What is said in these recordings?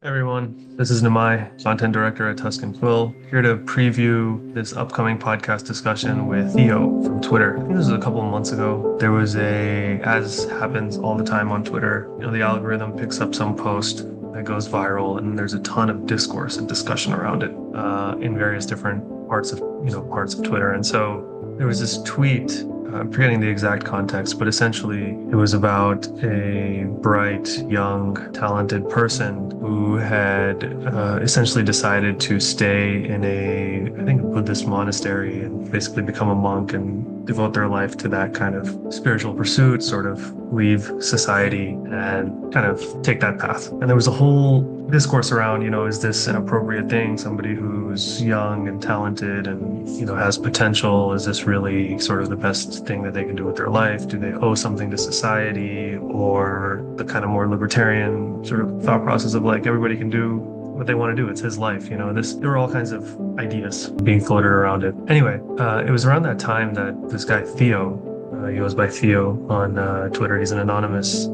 Everyone, this is Nimai, content director at TuskandQuill, here to preview this upcoming podcast discussion with Theo from Twitter. I think this was a couple of months ago. There was as happens all the time on Twitter, the algorithm picks up some post that goes viral, and there's a ton of discourse and discussion around it in various different parts of Twitter. And so there was this tweet. I'm forgetting the exact context, but essentially it was about a bright, young, talented person who had essentially decided to stay in I think, a Buddhist monastery and basically become a monk and devote their life to that kind of spiritual pursuit, sort of leave society and kind of take that path. And there was a whole discourse around, is this an appropriate thing? Somebody who's young and talented and, has potential, is this really sort of the best thing that they can do with their life? Do they owe something to society? Or the kind of more libertarian sort of thought process of like, everybody can do what they want to do. It's his life, there were all kinds of ideas being floated around it. Anyway, it was around that time that this guy, Theo, he goes by Theo on Twitter. He's an anonymous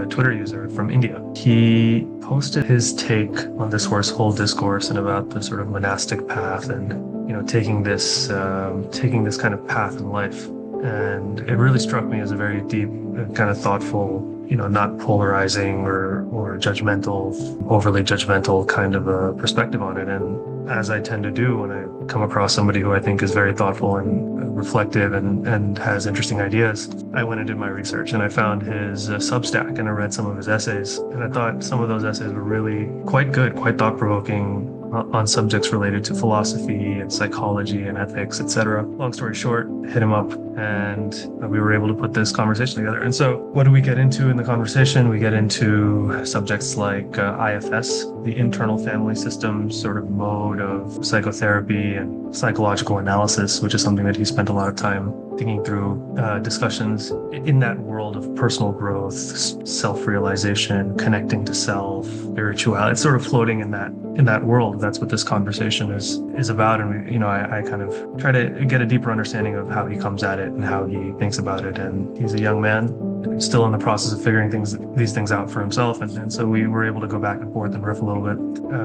Twitter user from India. He posted his take on this whole discourse and about the sort of monastic path and, taking this kind of path in life. And it really struck me as a very deep, kind of thoughtful, not polarizing or judgmental, overly judgmental kind of a perspective on it. And as I tend to do when I come across somebody who I think is very thoughtful and reflective and has interesting ideas, I went and did my research and I found his Substack and I read some of his essays. And I thought some of those essays were really quite good, quite thought-provoking on subjects related to philosophy and psychology and ethics, etc. Long story short, hit him up and we were able to put this conversation together. And so what do we get into in the conversation? We get into subjects like IFS, the internal family system sort of mode of psychotherapy and psychological analysis, which is something that he spent a lot of time thinking through, discussions in that world of personal growth, self-realization, connecting to self, spirituality. It's sort of floating in that world. That's what this conversation is about. And I kind of try to get a deeper understanding of how he comes at it and how he thinks about it. And he's a young man, still in the process of figuring these things out for himself. And so we were able to go back and forth and riff a little bit.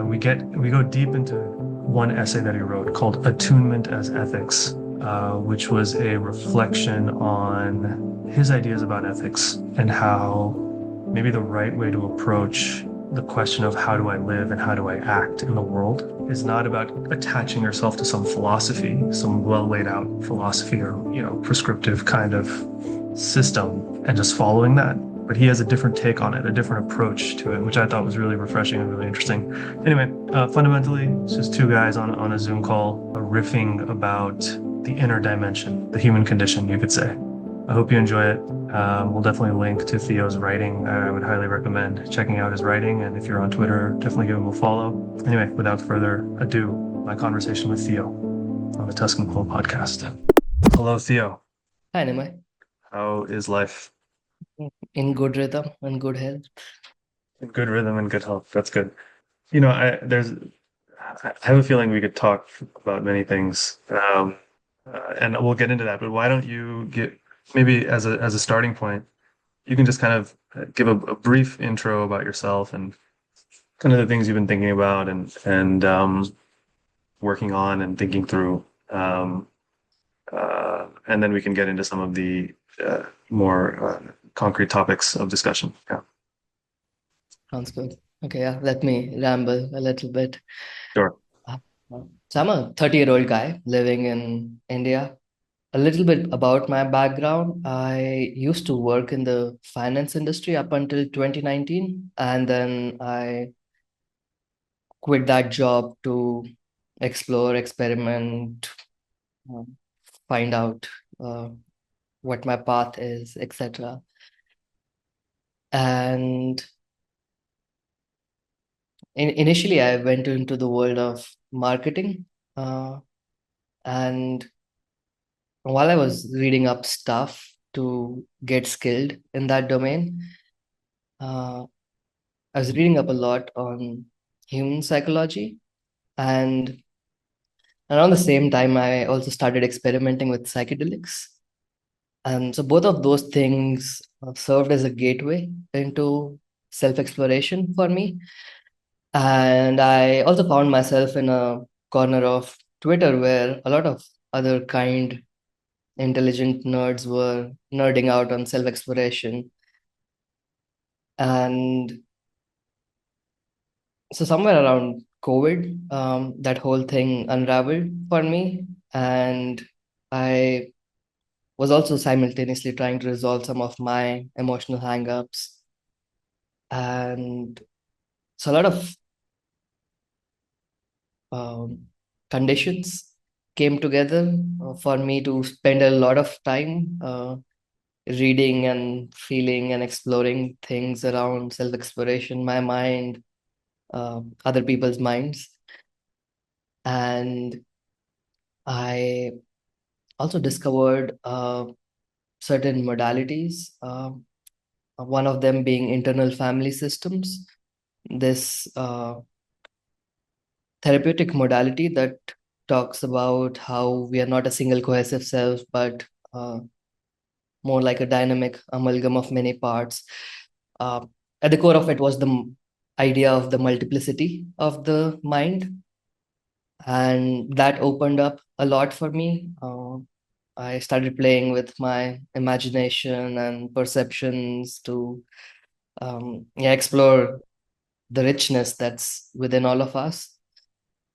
We go deep into one essay that he wrote called Attunement as Ethics, which was a reflection on his ideas about ethics and how maybe the right way to approach the question of how do I live and how do I act in the world is not about attaching yourself to some philosophy, some well laid out philosophy or, prescriptive kind of system and just following that. But he has a different take on it, a different approach to it, which I thought was really refreshing and really interesting. Anyway, fundamentally, it's just two guys on a Zoom call riffing about the inner dimension, the human condition, you could say. I hope you enjoy it. We'll definitely link to Theo's writing. I would highly recommend checking out his writing. And if you're on Twitter, definitely give him a follow. Anyway, without further ado, my conversation with Theo on the TuskandQuill podcast. Hello, Theo. Hi, Nimai. How is life? In good rhythm and good health. In good rhythm and good health. That's good. I have a feeling we could talk about many things, and we'll get into that. But why don't you maybe as a starting point, you can just kind of give a brief intro about yourself and kind of the things you've been thinking about and working on and thinking through, and then we can get into some of the more concrete topics of discussion. Yeah. Sounds good. Okay, yeah, let me ramble a little bit. Sure. So I'm a 30-year-old guy living in India. A little bit about my background. I used to work in the finance industry up until 2019, and then I quit that job to explore, experiment, find out what my path is, etc. And initially, I went into the world of marketing, and while I was reading up stuff to get skilled in that domain, I was reading up a lot on human psychology, and around the same time, I also started experimenting with psychedelics. And so both of those things served as a gateway into self-exploration for me. And I also found myself in a corner of Twitter where a lot of other kind, intelligent nerds were nerding out on self-exploration. And so somewhere around COVID, that whole thing unraveled for me. And I was also simultaneously trying to resolve some of my emotional hangups. And so a lot of um, conditions came together for me to spend a lot of time reading and feeling and exploring things around self exploration, my mind, other people's minds. And I also discovered certain modalities, one of them being internal family systems. This therapeutic modality that talks about how we are not a single cohesive self, but more like a dynamic amalgam of many parts. Uh, at the core of it was the idea of the multiplicity of the mind, and that opened up a lot for me. I started playing with my imagination and perceptions to yeah, explore the richness that's within all of us,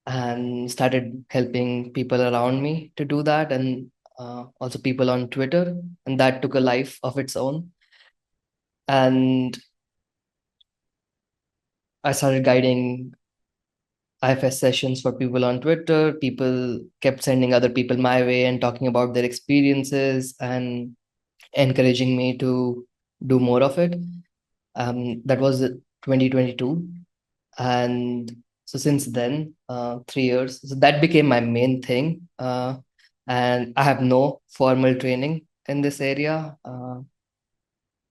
and started helping people around me to do that, and also people on Twitter, and that took a life of its own. And I started guiding IFS sessions for people on Twitter. People kept sending other people my way and talking about their experiences and encouraging me to do more of it. That was 2022. And so since then, 3 years, so that became my main thing. And I have no formal training in this area.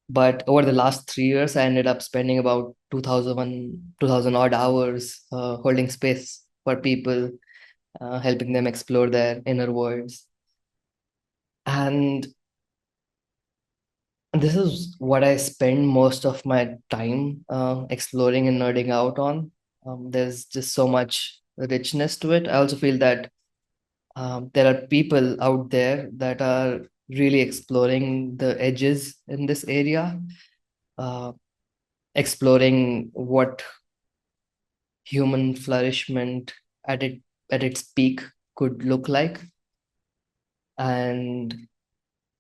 But over the last 3 years, I ended up spending about 2,000 odd hours holding space for people, helping them explore their inner worlds. And this is what I spend most of my time exploring and nerding out on. There's just so much richness to it. I also feel that there are people out there that are really exploring the edges in this area, uh, exploring what human flourishment at its peak could look like, and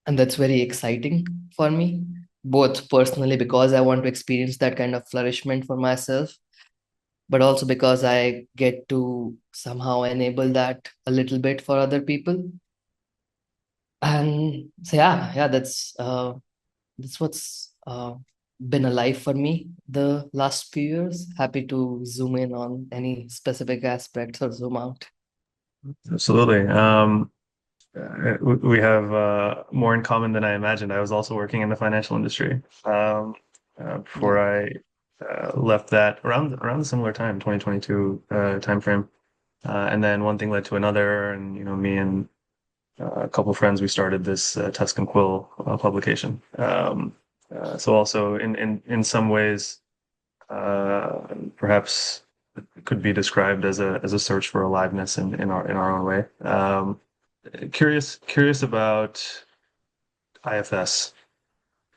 that's very exciting for me, both personally because I want to experience that kind of flourishment for myself, but also because I get to somehow enable that a little bit for other people. And so yeah, that's what's been alive for me the last few years. Happy to zoom in on any specific aspects or zoom out. Absolutely. We have more in common than I imagined. I was also working in the financial industry before Yeah. I left that around the similar time, 2022 timeframe. And then one thing led to another, and me and a couple of friends, we started this TuskandQuill publication. So also in some ways, perhaps it could be described as a search for aliveness in our own way. Curious about IFS.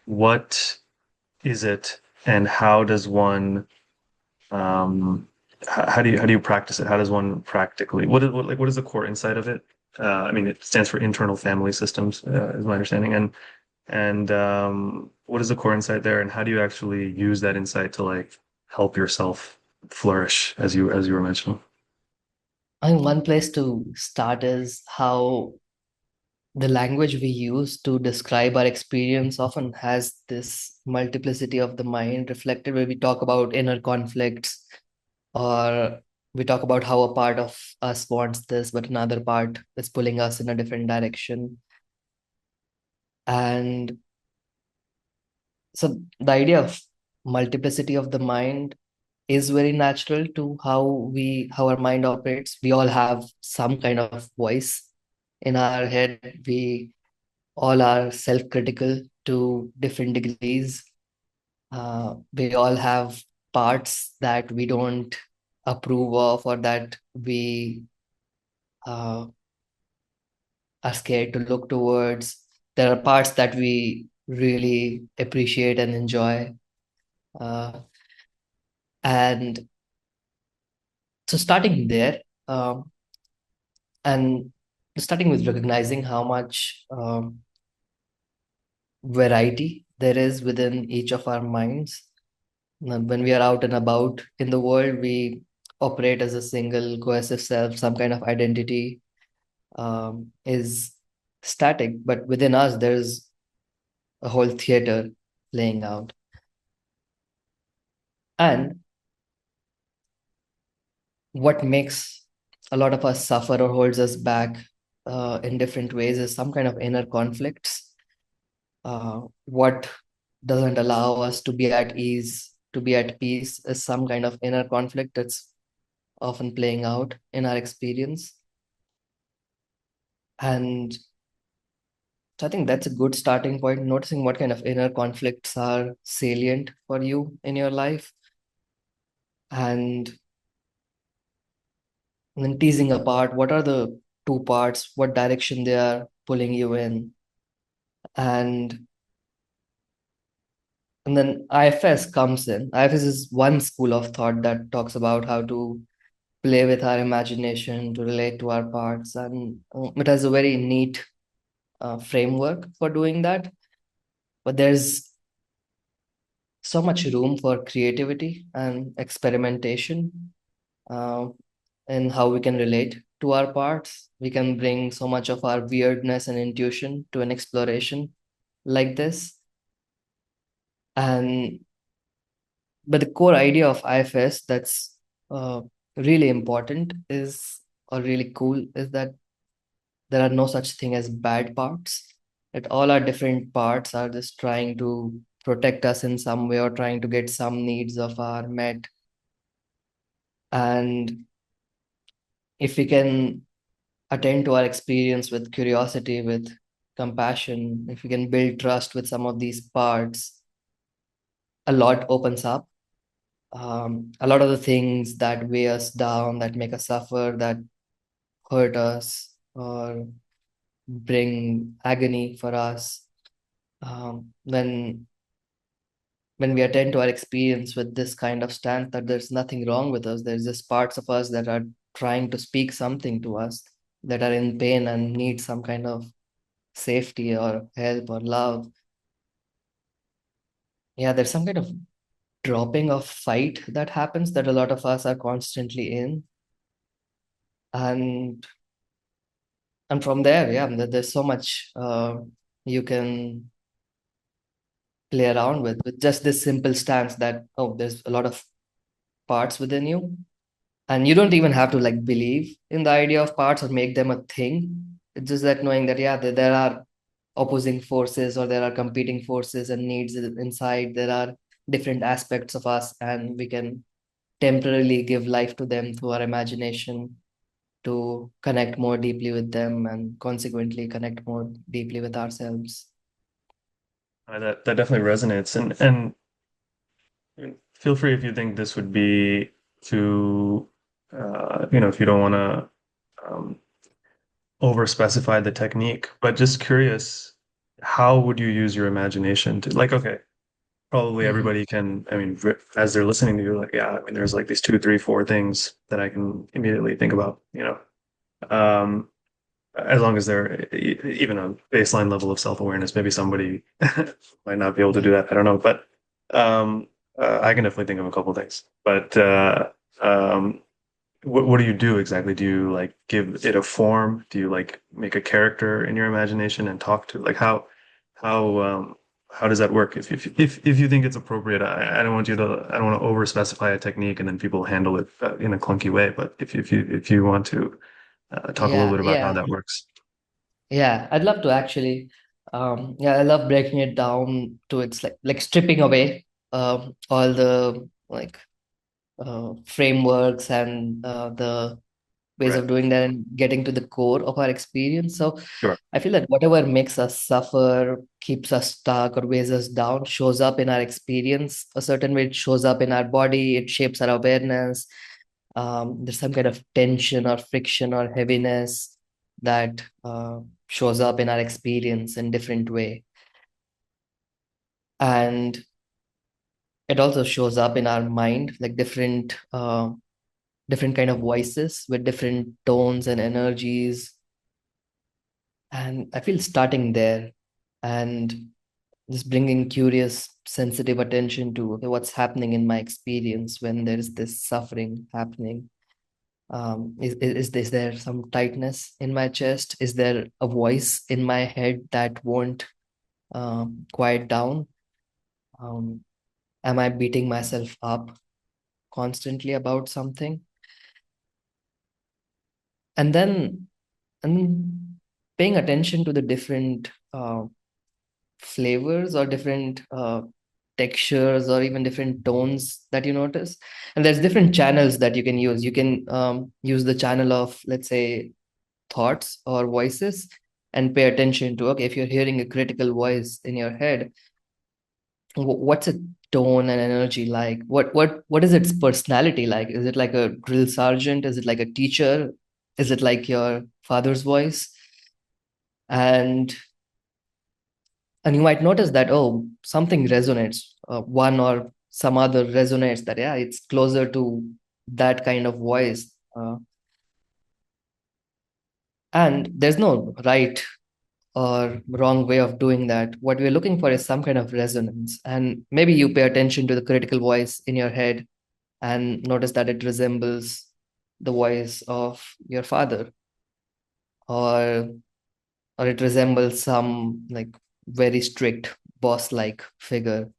What is it, and how does one how do you practice it? How does one practically what is the core insight of it? I mean, it stands for internal family systems, is my understanding. And what is the core insight there, and how do you actually use that insight to help yourself flourish, as you were mentioning? I think one place to start is how the language we use to describe our experience often has this multiplicity of the mind reflected, where we talk about inner conflicts, or we talk about how a part of us wants this, but another part is pulling us in a different direction. And so the idea of multiplicity of the mind is very natural to how our mind operates. We all have some kind of voice in our head. We all are self-critical to different degrees. We all have parts that we don't approve of or that we uh, are scared to look towards. There are parts that we really appreciate and enjoy. Uh, and so starting there, and starting with recognizing how much variety there is within each of our minds. When we are out and about in the world, we operate as a single cohesive self, some kind of identity is static, but within us, there's a whole theater playing out. And what makes a lot of us suffer or holds us back in different ways is some kind of inner conflicts. What doesn't allow us to be at ease, to be at peace, is some kind of inner conflict that's often playing out in our experience. And so I think that's a good starting point, noticing what kind of inner conflicts are salient for you in your life, and then teasing apart what are the two parts, what direction they are pulling you in. And and then IFS comes in. IFS is one school of thought that talks about how to play with our imagination to relate to our parts, and it has a very neat framework for doing that. But there's so much room for creativity and experimentation uh, in how we can relate to our parts. We can bring so much of our weirdness and intuition to an exploration like this. And but the core idea of IFS that's uh, really important is, or really cool, is that there are no such thing as bad parts. That all our different parts are just trying to protect us in some way or trying to get some needs of our met. And if we can attend to our experience with curiosity, with compassion, if we can build trust with some of these parts, a lot opens up. A lot of the things that weigh us down, that make us suffer, that hurt us, or bring agony for us, when we attend to our experience with this kind of stance that there's nothing wrong with us, there's just parts of us that are trying to speak something to us, that are in pain and need some kind of safety or help or love. Yeah, there's some kind of dropping of fight that happens that a lot of us are constantly in. And from there, yeah, there's so much you can play around with just this simple stance that, oh, there's a lot of parts within you. And you don't even have to like believe in the idea of parts or make them a thing. It's just that knowing that, yeah, there are opposing forces or there are competing forces and needs inside. There are different aspects of us, and we can temporarily give life to them through our imagination to connect more deeply with them and consequently connect more deeply with ourselves. That definitely resonates, and feel free if you think this would be too, if you don't want to um, over specify the technique, but just curious, how would you use your imagination to, like, okay, probably Mhm. everybody can, I mean, as they're listening to you, like, yeah, I mean, there's like these two, three, four things that I can immediately think about, um, as long as they're even a baseline level of self-awareness. Maybe somebody might not be able to do Mhm. that. I don't know, but um, I can definitely think of a couple of things. But what do you do exactly? Do you like give it a form? Do you like make a character in your imagination and talk to like how how does that work? If you think it's appropriate, I don't want you to I don't want to over specify a technique and then people handle it in a clunky way. But if you want to talk a little Yeah, bit about how yeah, that works. yeah. I'd love to actually. Yeah, I love breaking it down to its like stripping away all the like frameworks and the ways Right. of doing that and getting to the core of our experience. So Sure. I feel that whatever makes us suffer, keeps us stuck, or weighs us down shows up in our experience a certain way. It shows up in our body, it shapes our awareness. There's some kind of tension or friction or heaviness that shows up in our experience in different way. And it also shows up in our mind, like different kind of voices with different tones and energies. And I feel starting there and just bringing curious, sensitive attention to, okay, what's happening in my experience when there's this suffering happening. Is there some tightness in my chest? Is there a voice in my head that won't quiet down? Um, am I beating myself up constantly about something? And then and paying attention to the different flavors or different textures or even different tones that you notice. And there's different channels that you can use. You can use the channel of, let's say, thoughts or voices and pay attention to, okay, if you're hearing a critical voice in your head, what's its tone and energy like? What is its personality like? Is it like a drill sergeant? Is it like a teacher? Is it like your father's voice? And you might notice that, oh, something resonates, one or some other resonates, that yeah, it's closer to that kind of voice. And there's no right or wrong way of doing that. What we're looking for is some kind of resonance. And maybe you pay attention to the critical voice in your head and notice that it resembles the voice of your father, or it resembles some like very strict boss like figure.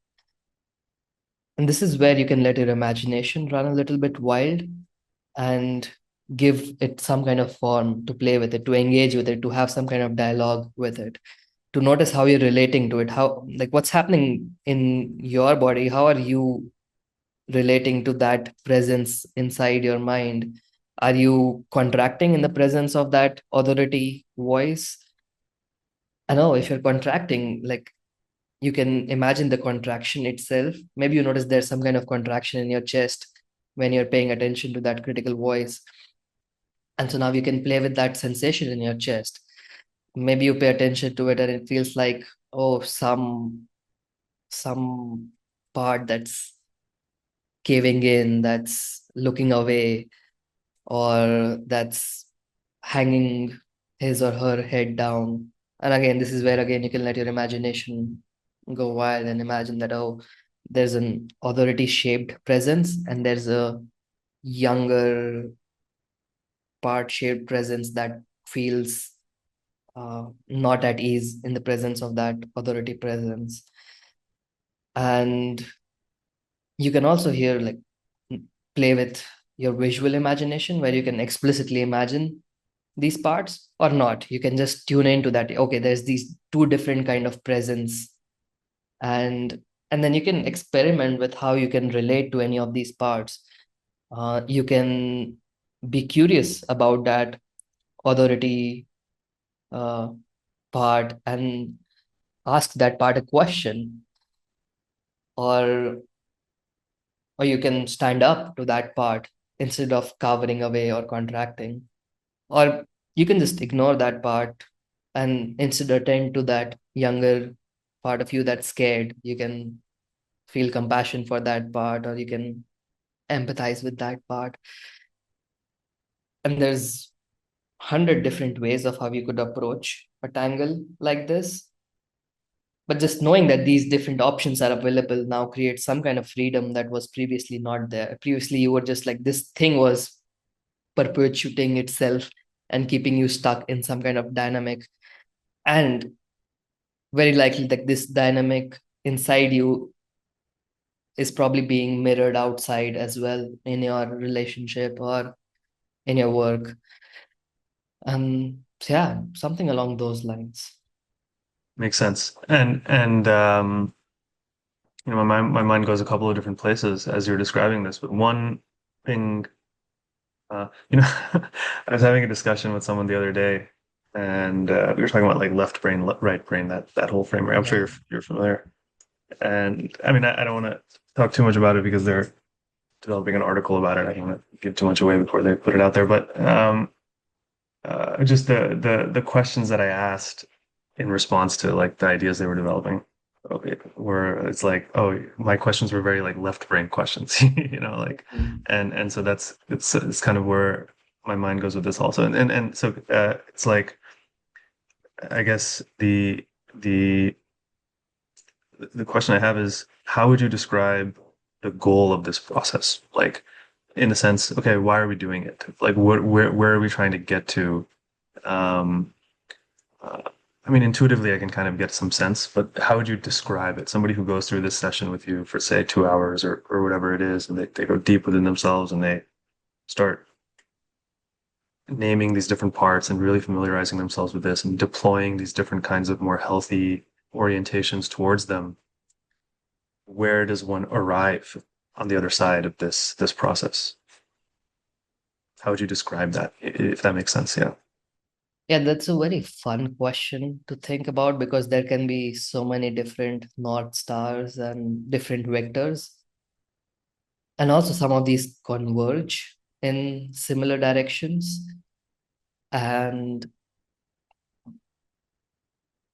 And this is where you can let your imagination run a little bit wild and give it some kind of form, to play with it, to engage with it, to have some kind of dialogue with it, to notice how you're relating to it, how, like, what's happening in your body, how are you relating to that presence inside your mind. Are you contracting in the presence of that authority voice? I know if you're contracting, like, you can imagine the contraction itself. Maybe you notice there's some kind of contraction in your chest when you're paying attention to that critical voice. And so now you can play with that sensation in your chest. Maybe you pay attention to it and it feels like, oh, some part that's caving in, that's looking away, or that's hanging his or her head down. And again, this is where again you can let your imagination go wild and imagine that, oh, there's an authority shaped presence and there's a younger part shaped presence that feels not at ease in the presence of that authority presence. And you can also hear, like, play with your visual imagination, where you can explicitly imagine these parts or not. You can just tune into that, okay, there's these two different kind of presence. and and then you can experiment with how you can relate to any of these parts. You can be curious about that authority uh, part and ask that part a question, or you can stand up to that part instead of cowering away or contracting, or you can just ignore that part and instead attend to that younger part of you that's scared. You can feel compassion for that part, or you can empathize with that part. And there's 100 different ways of how you could approach a tangle like this. But just knowing that these different options are available now creates some kind of freedom that was previously not there. Previously, you were just like, this thing was perpetuating itself and keeping you stuck in some kind of dynamic. And very likely, like, this dynamic inside you is probably being mirrored outside as well, in your relationship or in your work. So yeah, something along those lines. Makes sense. And my mind goes a couple of different places as you're describing this, but one thing, I was having a discussion with someone the other day, and we were talking about like left brain, right brain, that whole framework. I'm sure Yeah. you're familiar. And I mean, I don't want to talk too much about it because they're developing an article about it. I don't want to give too much away before they put it out there, but just the questions that I asked in response to like the ideas they were developing, okay, were it's like, oh, my questions were very like left brain questions, like, Mm. and so it's kind of where my mind goes with this also, and so it's like I guess the the question I have is how would you describe the goal of this process? Like, in a sense, okay, why are we doing it? Like, where are we trying to get to? Um, uh, I mean, intuitively, I can kind of get some sense, but how would you describe it? Somebody who goes through this session with you for, say, 2 hours or whatever it is, and they go deep within themselves and they start naming these different parts and really familiarizing themselves with this and deploying these different kinds of more healthy orientations towards them. Where does one arrive on the other side of this process? How would you describe that, if that makes sense? Yeah. Yeah, that's a very fun question to think about because there can be so many different North Stars and different vectors. And also, some of these converge in similar directions. And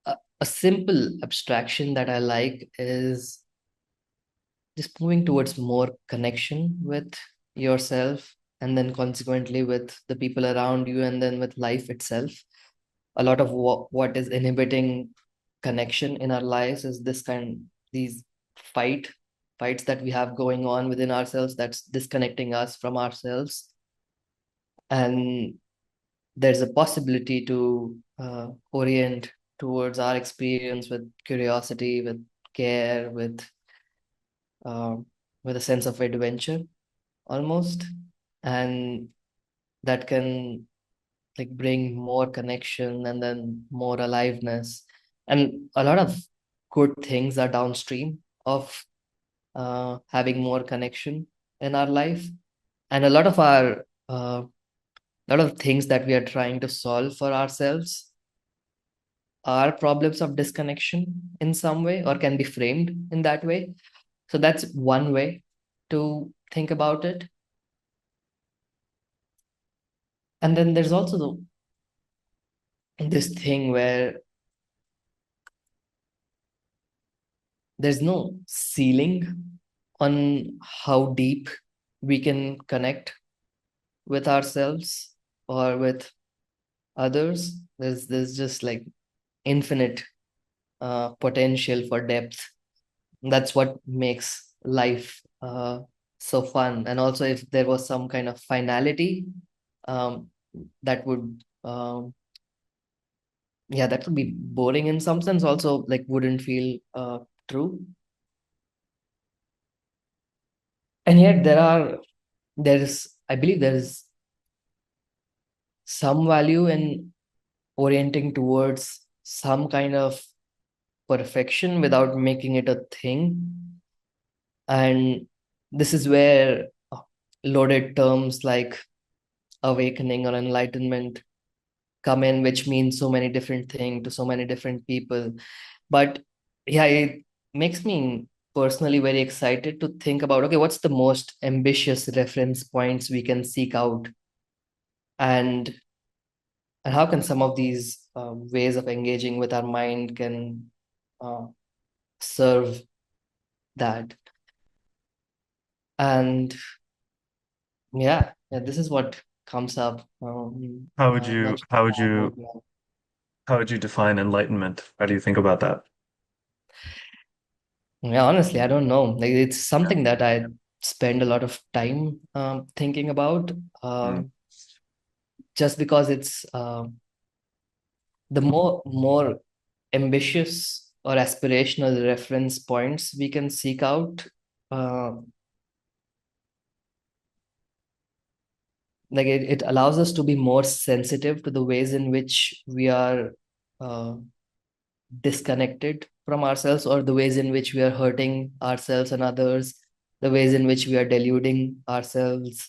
a simple abstraction that I like is just moving towards more connection with yourself and then consequently with the people around you and then with life itself. A lot of what is inhibiting connection in our lives is these fight fights that we have going on within ourselves that's disconnecting us from ourselves. And there's a possibility to orient towards our experience with curiosity, with care, um, with a sense of adventure almost, and that can like bring more connection and then more aliveness, and a lot of good things are downstream of having more connection in our life. And a lot of things that we are trying to solve for ourselves are problems of disconnection in some way or can be framed in that way. So that's one way to think about it. And then there's also this thing where there's no ceiling on how deep we can connect with ourselves or with others. There's just like infinite potential for depth. That's what makes life so fun. And also, if there was some kind of finality, um, that would yeah, that would be boring in some sense. Also, like wouldn't feel true. And yet I believe there is some value in orienting towards some kind of perfection without making it a thing. And this is where loaded terms like awakening or enlightenment come in, which means so many different things to so many different people. But yeah, it makes me personally very excited to think about, okay, what's the most ambitious reference points we can seek out, and how can some of these ways of engaging with our mind can uh, serve that. And yeah, this is what comes up. How would you Not sure how would how you how would you define enlightenment? How do you think about that? yeah, honestly, I don't know. Like it's Yeah. something that I spend a lot of time thinking about, Mm. just because it's the more ambitious or aspirational reference points we can seek out, uh, like it allows us to be more sensitive to the ways in which we are uh, disconnected from ourselves, or the ways in which we are hurting ourselves and others, the ways in which we are deluding ourselves.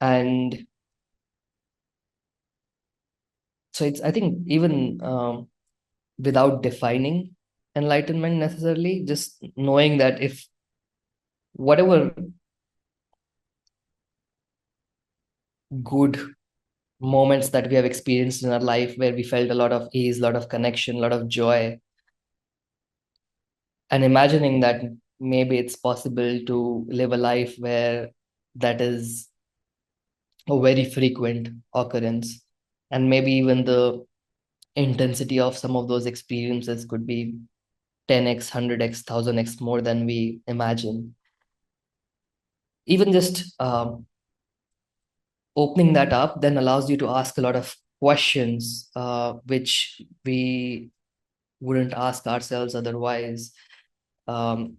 And so it's, I think, even without defining enlightenment necessarily, just knowing that if whatever good moments that we have experienced in our life where we felt a lot of ease, a lot of connection, a lot of joy, and imagining that maybe it's possible to live a life where that is a very frequent occurrence, and maybe even the intensity of some of those experiences could be 10x, 100x, 1000x more than we imagine. Even just opening that up then allows you to ask a lot of questions, which we wouldn't ask ourselves otherwise. Um,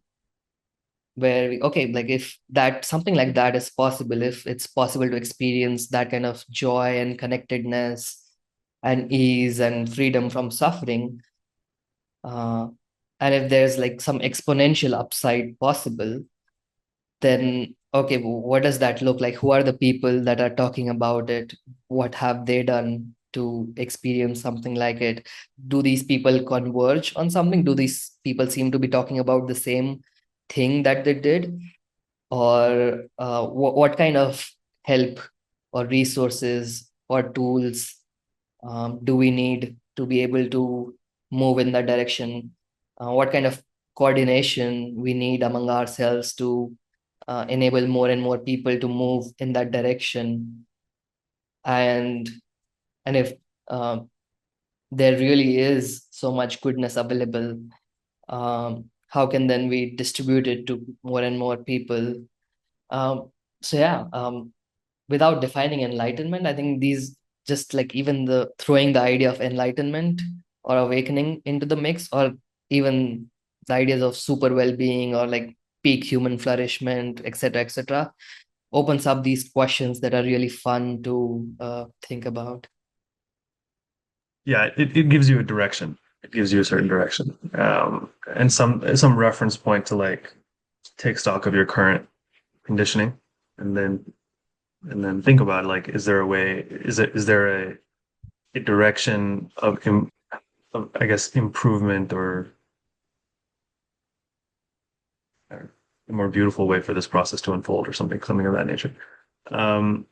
where we, okay, like if that something like that is possible, if it's possible to experience that kind of joy and connectedness and ease and freedom from suffering, uh, and if there's like some exponential upside possible, then okay, what does that look like? Who are the people that are talking about it? What have they done to experience something like it? Do these people converge on something? Do these people seem to be talking about the same thing that they did? Or what kind of help or resources or tools do we need to be able to move in that direction? What kind of coordination we need among ourselves to enable more and more people to move in that direction? And and if there really is so much goodness available, how can then we distribute it to more and more people? So yeah, without defining enlightenment, I think these just like even the throwing the idea of enlightenment or awakening into the mix, or even the ideas of super well-being or like peak human flourishment, etc., opens up these questions that are really fun to think about. Yeah, it gives you a direction. It gives you a certain direction, and some reference point to like take stock of your current conditioning, and then think about like, is there a way? Is there a direction of I guess improvement or a more beautiful way for this process to unfold or something of that nature. Um,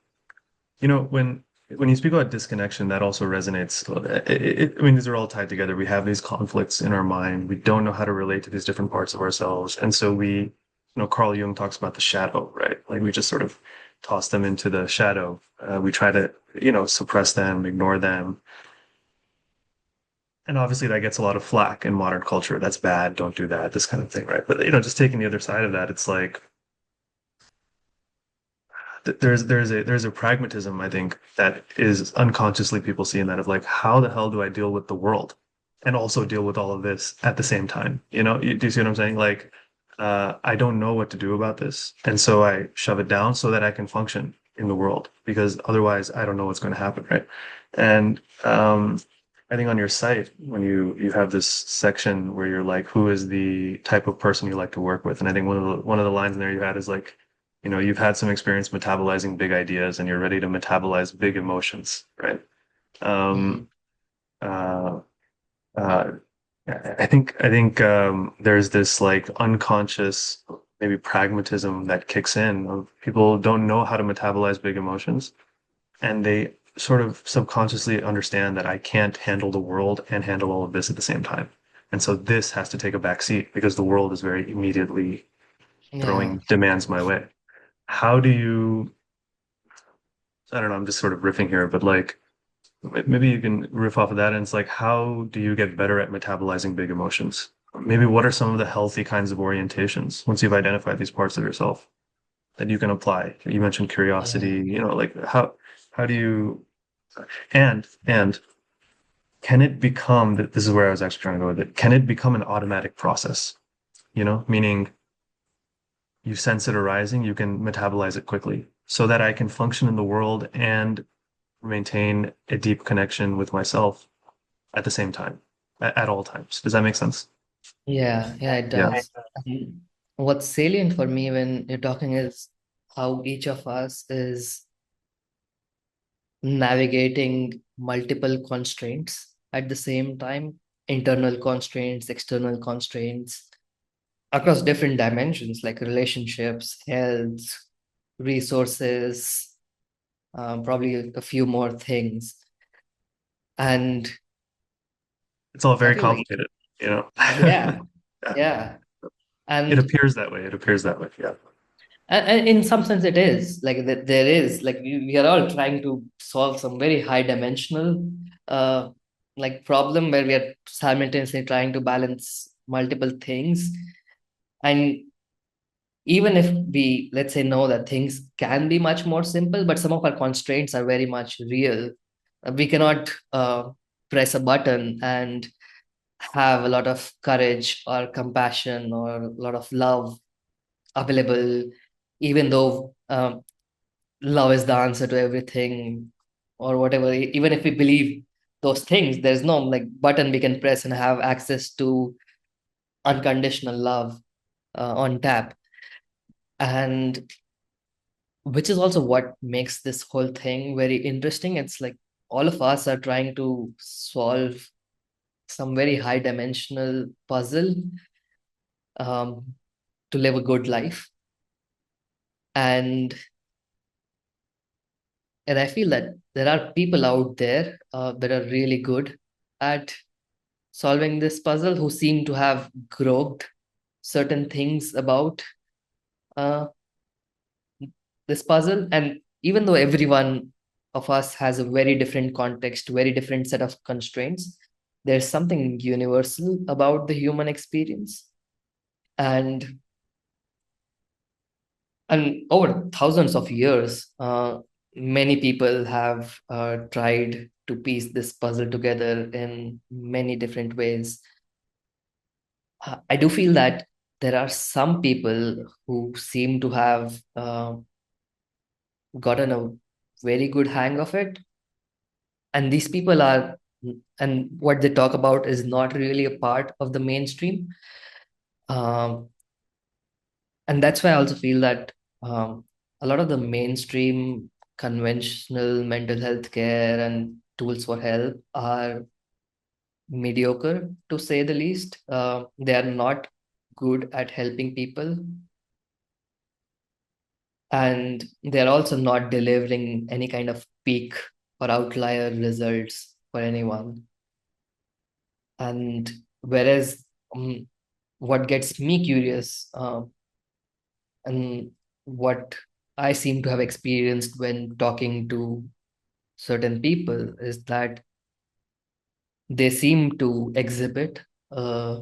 when you speak about disconnection, that also resonates. I mean, these are all tied together. We have these conflicts in our mind. We don't know how to relate to these different parts of ourselves, and so Carl Jung talks about the shadow, right? Like we just sort of toss them into the shadow. We try to, suppress them, ignore them, and obviously that gets a lot of flack in modern culture. That's bad. Don't do that. This kind of thing, right? But just taking the other side of that, it's like there's a pragmatism I think that is unconsciously people see in that of like, how the hell do I deal with the world and also deal with all of this at the same time? Do you see what I'm saying? Like, I don't know what to do about this, and so I shove it down so that I can function in the world, because otherwise I don't know what's going to happen, right? And I think on your site, when you have this section where you're like, who is the type of person you like to work with, and I think one of the lines in there you had is like, you've had some experience metabolizing big ideas and you're ready to metabolize big emotions, right? Um, Mhm. uh, uh, I think there's this like unconscious maybe pragmatism that kicks in of people don't know how to metabolize big emotions, and they sort of subconsciously understand that I can't handle the world and handle all of this at the same time. And so this has to take a back seat because the world is very immediately Yeah. throwing demands my way. How do you I don't know, I'm just sort of riffing here, but like maybe you can riff off of that. And it's like, how do you get better at metabolizing big emotions? Maybe what are some of the healthy kinds of orientations once you've identified these parts of yourself that you can apply? You mentioned curiosity, Yeah. like how do you and can it become that this is where I was actually trying to go with it. Can it become an automatic process? Meaning you sense it arising, you can metabolize it quickly so that I can function in the world and maintain a deep connection with myself at the same time, at all times. Does that make sense? Yeah, it Yeah. does. What's salient for me when you're talking is how each of us is navigating multiple constraints at the same time, internal constraints, external constraints across different dimensions like relationships, health, resources, probably a few more things. And It's all I very feel like, complicated, you know. yeah, Yeah. yeah. It And, appears that way. It appears that way. Yeah. and in some sense, it is like that there is like we are all trying to solve some very high dimensional uh, like problem where we are simultaneously trying to balance multiple things. And even if we, let's say, know that things can be much more simple, but some of our constraints are very much real. We cannot press a button and have a lot of courage or compassion or a lot of love available, even though love is the answer to everything or whatever. Even if we believe those things, there's no like button we can press and have access to unconditional love on tap. And which is also what makes this whole thing very interesting. It's like all of us are trying to solve some very high dimensional puzzle um, to live a good life. And I feel that there are people out there that are really good at solving this puzzle who seem to have groped certain things about uh, this puzzle. And even though everyone of us has a very different context, very different set of constraints, there's something universal about the human experience. And over thousands of years, many people have tried to piece this puzzle together in many different ways. I do feel that there are some people who seem to have gotten a very good hang of it. And these people are, and what they talk about is not really a part of the mainstream. Um, and that's why I also feel that a lot of the mainstream conventional mental health care and tools for help are mediocre, to say the least. They are not good at helping people, and they're also not delivering any kind of peak or outlier results for anyone. And whereas what gets me curious, and what I seem to have experienced when talking to certain people is that they seem to exhibit a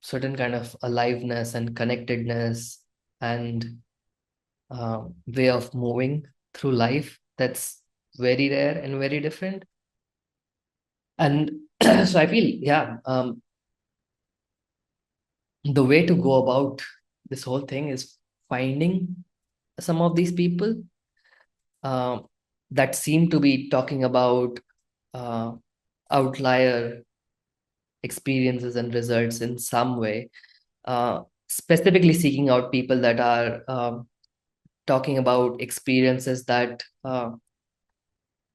certain kind of aliveness and connectedness and way of moving through life that's very rare and very different. And so I feel, yeah, the way to go about this whole thing is finding some of these people um, that seem to be talking about uh, outlier experiences and results in some way, specifically seeking out people that are talking about experiences that are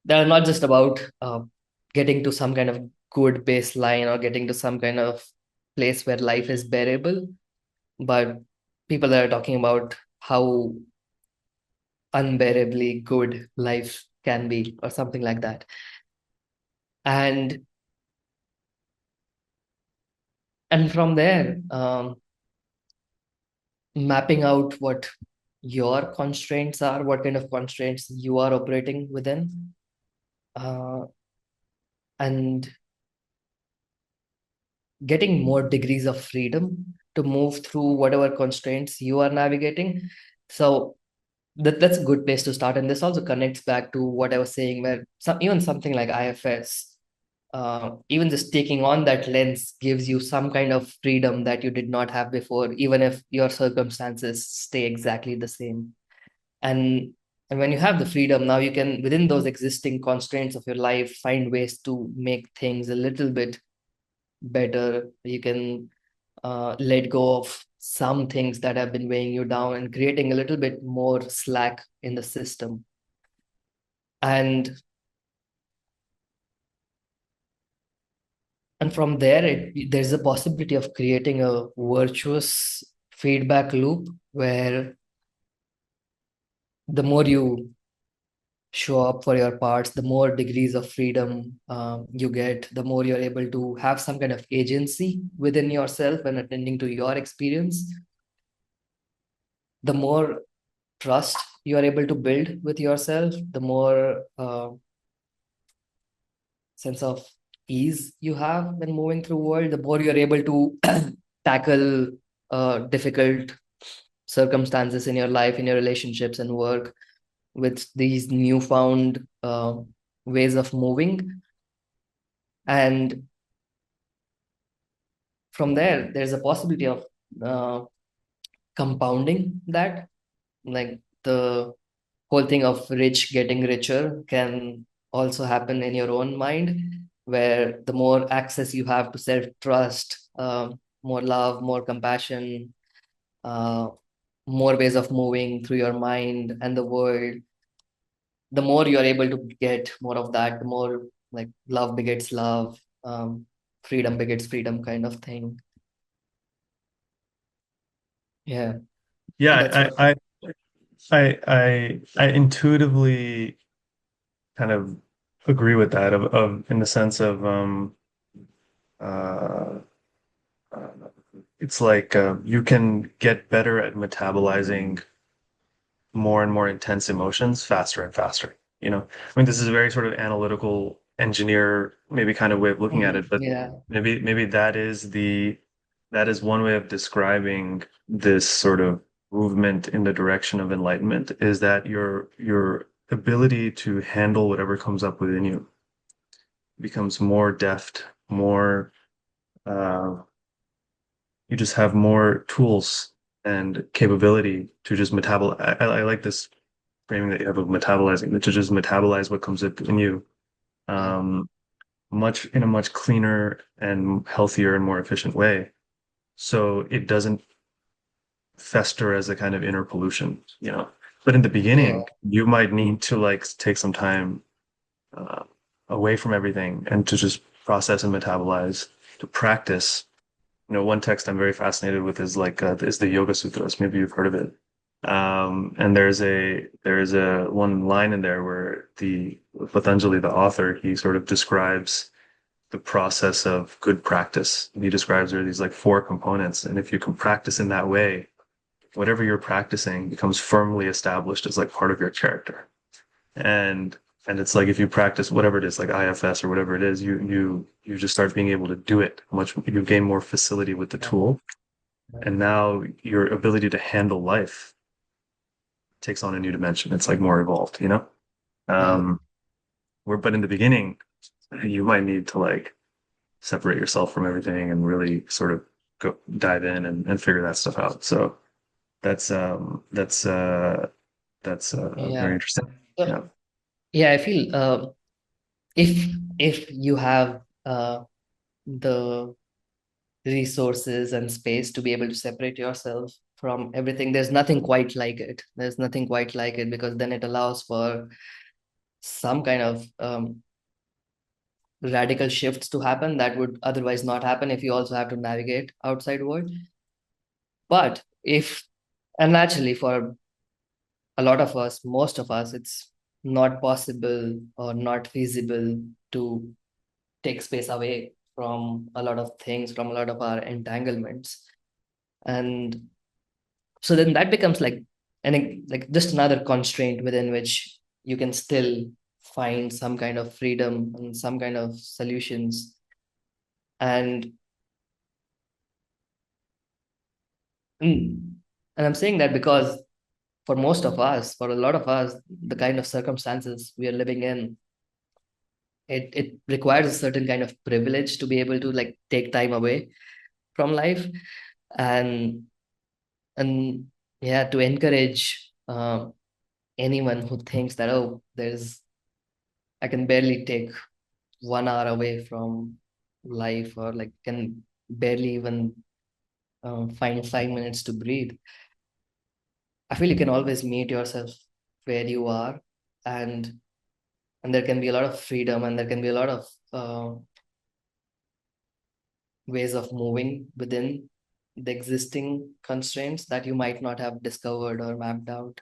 not just about getting to some kind of good baseline or getting to some kind of place where life is bearable, but people that are talking about how unbearably good life can be or something like that. And from there, mapping out what your constraints are, what kind of constraints you are operating within, uh, and getting more degrees of freedom to move through whatever constraints you are navigating. So that's a good place to start. And this also connects back to what I was saying, where even something like IFS, even just taking on that lens gives you some kind of freedom that you did not have before, even if your circumstances stay exactly the same. And when you have the freedom, now you can, within those existing constraints of your life, find ways to make things a little bit better. You can let go of some things that have been weighing you down and creating a little bit more slack in the system. And from there, there's a possibility of creating a virtuous feedback loop where the more you show up for your parts, the more degrees of freedom you get, the more you're able to have some kind of agency within yourself when attending to your experience, the more trust you are able to build with yourself, the more sense of ease you have when moving through world, the more you're able to tackle difficult circumstances in your life, in your relationships and work with these newfound ways of moving. And from there, there's a possibility of uh, compounding that, like the whole thing of rich getting richer can also happen in your own mind, where the more access you have to self trust, more love, more compassion, uh, more ways of moving through your mind and the world, the more you're able to get more of that, the more like love begets love, freedom begets freedom kind of thing. Yeah, that's Yeah, what. I intuitively kind of agree with that of in the sense of uh, uh it's like you can get better at metabolizing more and more intense emotions faster and faster. I mean, this is a very sort of analytical engineer, maybe kind of way of looking at it, but Yeah, maybe that is one way of describing this sort of movement in the direction of enlightenment is that your ability to handle whatever comes up within you becomes more deft, more uh, you just have more tools and capability to just metabolize. I like this framing that you have of metabolizing, to just metabolize what comes up in you, yeah, um, much in a much cleaner and healthier and more efficient way. So it doesn't fester as a kind of inner pollution. But in the yeah, beginning, you might need to like take some time uh, away from everything and to just process and metabolize, to practice. One text I'm very fascinated with is like is the Yoga Sutras. Maybe you've heard of it. And there's a one line in there where the Patanjali, the author, he sort of describes the process of good practice. And he describes there are these like four components, and if you can practice in that way, whatever you're practicing becomes firmly established as like part of your character. And and it's like if you practice whatever it is, like IFS or whatever it is, you just start being able to do it much. You gain more facility with the tool, and now your ability to handle life takes on a new dimension. It's like more evolved. yeah, Um, but in the beginning, you might need to like separate yourself from everything and really sort of go dive in and figure that stuff out. So that's very yeah. interesting. Yeah. So, yeah, I feel if you have the resources and space to be able to separate yourself from everything, there's nothing quite like it. There's nothing quite like it because then it allows for some kind of radical shifts to happen that would otherwise not happen if you also have to navigate outside world. But if, and naturally for a lot of us, most of us, it's not possible or not feasible to take space away from a lot of things, from a lot of our entanglements. And so then that becomes like like just another constraint within which you can still find some kind of freedom and some kind of solutions. And and I'm saying that because for most of us, for a lot of us, the kind of circumstances we are living in, it requires a certain kind of privilege to be able to like take time away from life, and and yeah, to encourage anyone who thinks that, oh, there's, I can barely take 1 hour away from life, or like can barely even find 5 minutes to breathe. I feel you can always meet yourself where you are, and there can be a lot of freedom, and there can be a lot of ways of moving within the existing constraints that you might not have discovered or mapped out.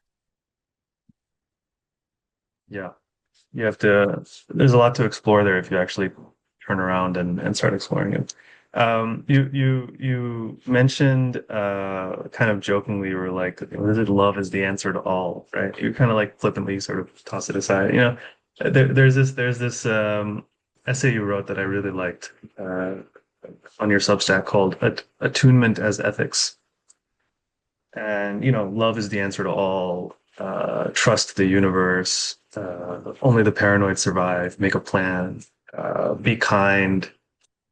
Yeah. You have to, there's a lot to explore there if you actually turn around and start exploring it. You mentioned kind of jokingly, you were like, "Was it love is the answer to all," right? You kind of like flippantly sort of toss it aside. There's this essay you wrote that I really liked on your Substack called Attunement as Ethics. And, love is the answer to all. Trust the universe. Only the paranoid survive. Make a plan. Be kind.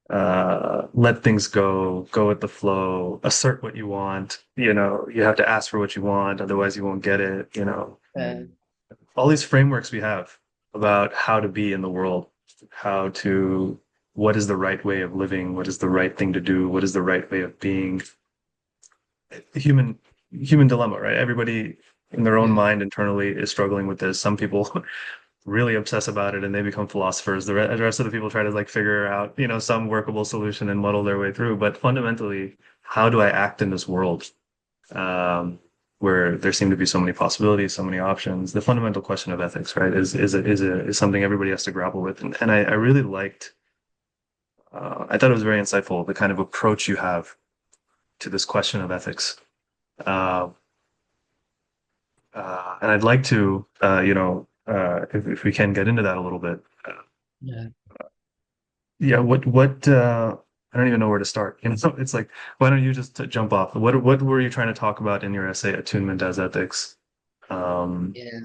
Let things go. Go with the flow. Assert what you want. You have to ask for what you want, otherwise you won't get it. All these frameworks we have about how to be in the world, how to, what is the right way of living? What is the right thing to do? What is the right way of being? Human dilemma, right? Everybody in their own Yeah. mind internally is struggling with this. Some people really obsess about it and they become philosophers. The rest of the people try to like figure out, some workable solution and muddle their way through. But fundamentally, how do I act in this world um, where there seem to be so many possibilities, so many options? The fundamental question of ethics, right, is something everybody has to grapple with. And I really liked. I thought it was very insightful the kind of approach you have to this question of ethics. Uh, and I'd like to, if we can get into that a little bit. Yeah. Yeah, I don't even know where to start. So it's like, why don't you just jump off? What were you trying to talk about in your essay, Attunement as Ethics? Um, Yeah.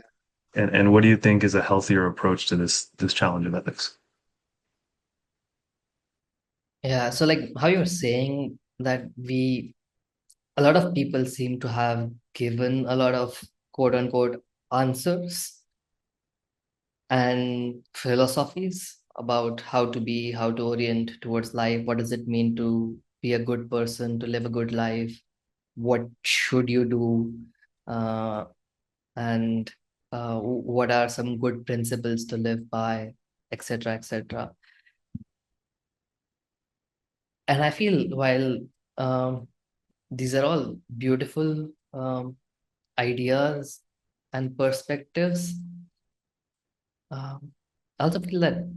and what do you think is a healthier approach to this challenge of ethics? Yeah. So like how you're saying that a lot of people seem to have given a lot of quote unquote answers and philosophies about how to be, how to orient towards life. What does it mean to be a good person, to live a good life? What should you do? Uh, and what are some good principles to live by, etc., etc. And I feel while um, these are all beautiful ideas and perspectives, I also feel that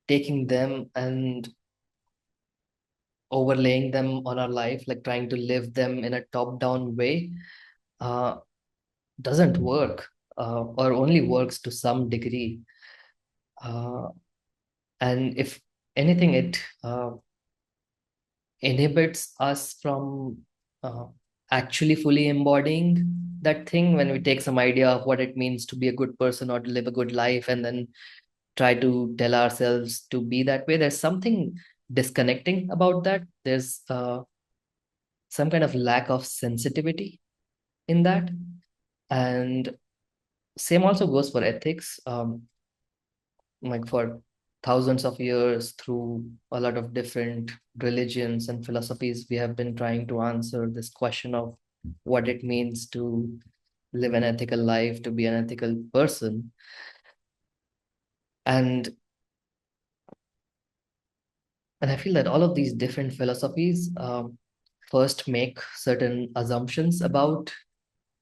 taking them and overlaying them on our life, like trying to live them in a top-down way, uh, doesn't work, or only works to some degree. Uh, and if anything, it inhibits us from uh, actually fully embodying that thing when we take some idea of what it means to be a good person or to live a good life and then try to tell ourselves to be that way. There's something disconnecting about that. There's some kind of lack of sensitivity in that. And same also goes for ethics. Like for thousands of years, through a lot of different religions and philosophies, we have been trying to answer this question of what it means to live an ethical life, to be an ethical person. And I feel that all of these different philosophies first make certain assumptions about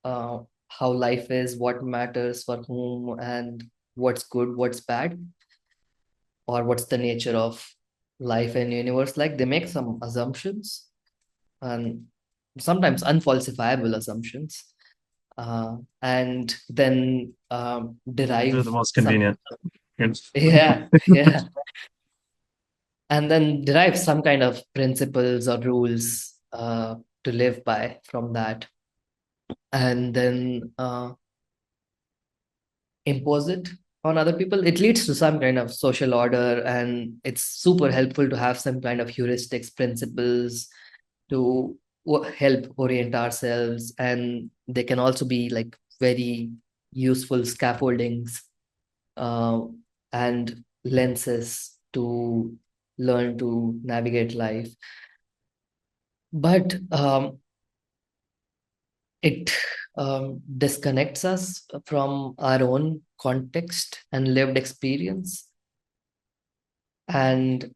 uh, how life is, what matters for whom, and what's good, what's bad, or what's the nature of life and universe. Like they make some assumptions and sometimes unfalsifiable assumptions, and then They're the derive most some, convenient. yeah, yeah, and then derive some kind of principles or rules to live by from that, and then impose it on other people. It leads to some kind of social order, and it's super helpful to have some kind of heuristics, principles to help orient ourselves. And they can also be like very useful scaffoldings uh, and lenses to learn to navigate life. But it disconnects us from our own context and lived experience. And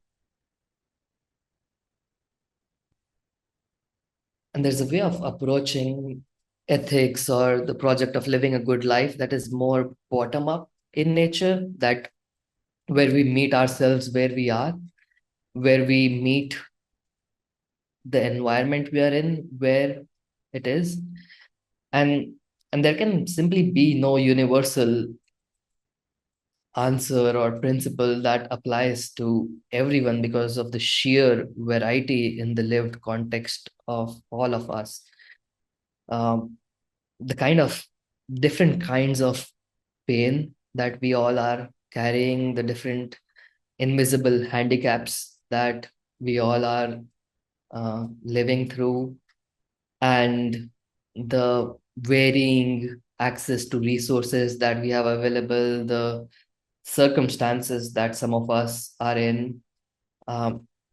there's a way of approaching ethics or the project of living a good life that is more bottom up in nature, that where we meet ourselves where we are, where we meet the environment we are in, where it is, and there can simply be no universal answer or principle that applies to everyone because of the sheer variety in the lived context of all of us. Um, the kind of different kinds of pain that we all are carrying, the different invisible handicaps that we all are living through, and the varying access to resources that we have available, the circumstances that some of us are in.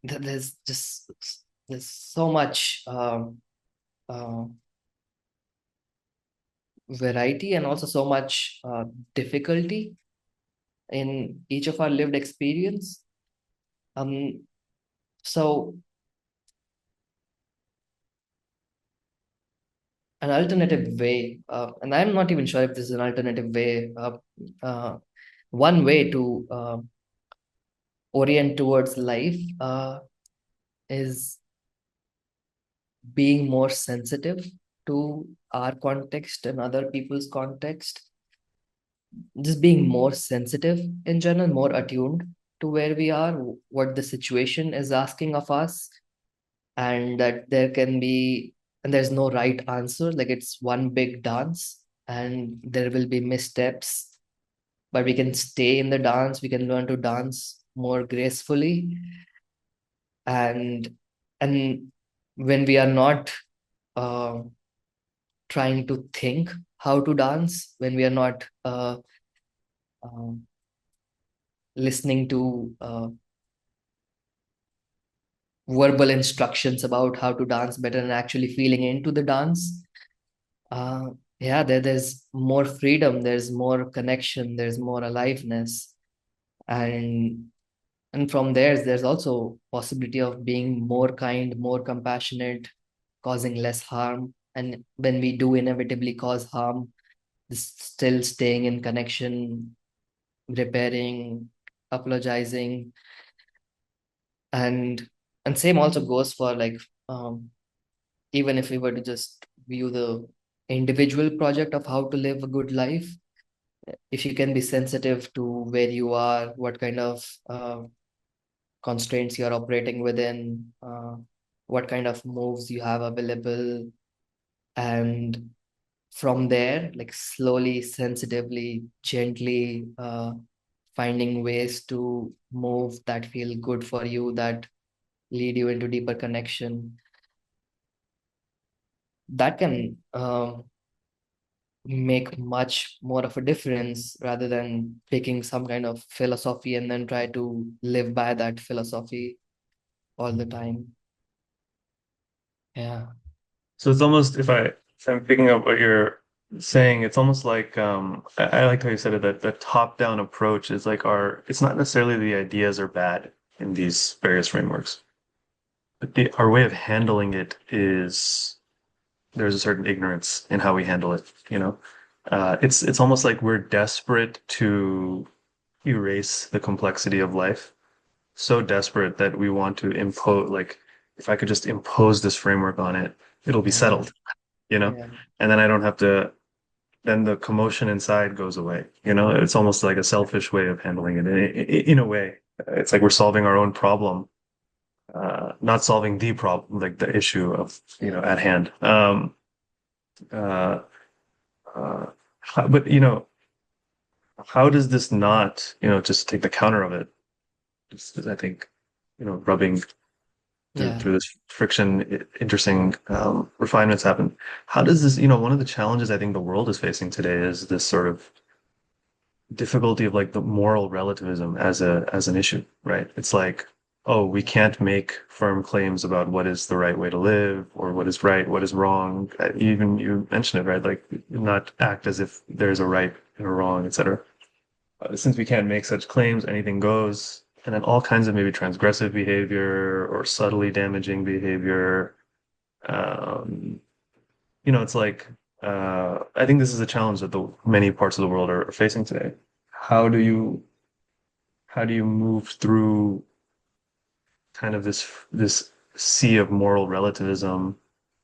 There's just there's so much uh, variety and also so much difficulty in each of our lived experience. Um, so an alternative way, and I'm not even sure if this is an alternative way. One way to orient towards life is being more sensitive to our context and other people's context, just being more sensitive in general, more attuned to where we are, what the situation is asking of us, and that there can be, and there's no right answer, like it's one big dance, and there will be missteps, but we can stay in the dance, we can learn to dance more gracefully, and and when we are not uh, trying to think how to dance, when we are not um listening to verbal instructions about how to dance better and actually feeling into the dance, yeah, there's more freedom, there's more connection, there's more aliveness, and from there's also possibility of being more kind, more compassionate, causing less harm, and when we do inevitably cause harm, still staying in connection, repairing, apologizing, and same also goes for like even if we were to just view the individual project of how to live a good life, if you can be sensitive to where you are, what kind of constraints you're operating within, what kind of moves you have available, and from there, like slowly, sensitively, gently finding ways to move that feel good for you, that lead you into deeper connection, that can make much more of a difference rather than picking some kind of philosophy and then try to live by that philosophy all the time. Yeah. So it's almost if I'm picking up what you're saying, it's almost like I liked how you said it, that the top-down approach is like our it's not necessarily the ideas are bad in these various frameworks, but our way of handling it is there's a certain ignorance in how we handle it, you know? It's almost like we're desperate to erase the complexity of life, so desperate that we want to impose, like, if I could just impose this framework on it, it'll be Yeah. settled, you know? Yeah. And then I don't have to, then the commotion inside goes away, you know? It's almost like a selfish way of handling it. In a way, it's like we're solving our own problem, not solving the problem, like the issue of, Yeah. at hand. Uh, uh, but, how does this not, just take the counter of it? Just 'cause I think, rubbing Yeah. through this friction, interesting refinements happen. How does this, one of the challenges I think the world is facing today is this sort of difficulty of like the moral relativism as an issue, right? It's like, oh, we can't make firm claims about what is the right way to live or what is right, what is wrong. Even you mentioned it, right? Like not act as if there's a right and a wrong, etc. Since we can't make such claims, anything goes. And then all kinds of maybe transgressive behavior or subtly damaging behavior. Um, it's like I think this is a challenge that the many parts of the world are facing today. How do you how do you move through kind of this sea of moral relativism?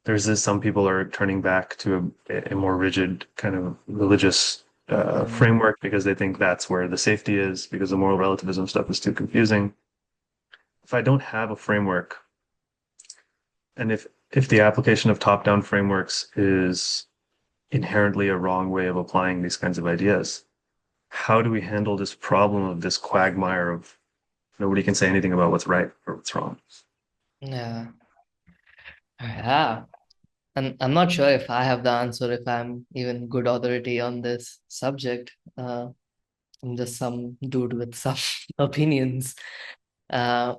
There's this, some people are turning back to a more rigid kind of religious Mm. framework because they think that's where the safety is, because the moral relativism stuff is too confusing. If I don't have a framework, and if the application of top-down frameworks is inherently a wrong way of applying these kinds of ideas, how do we handle this problem of this quagmire of nobody can say anything about what's right or what's wrong? Yeah. Yeah. And I'm not sure if I have the answer, if I'm even good authority on this subject. I'm just some dude with some opinions. Uh,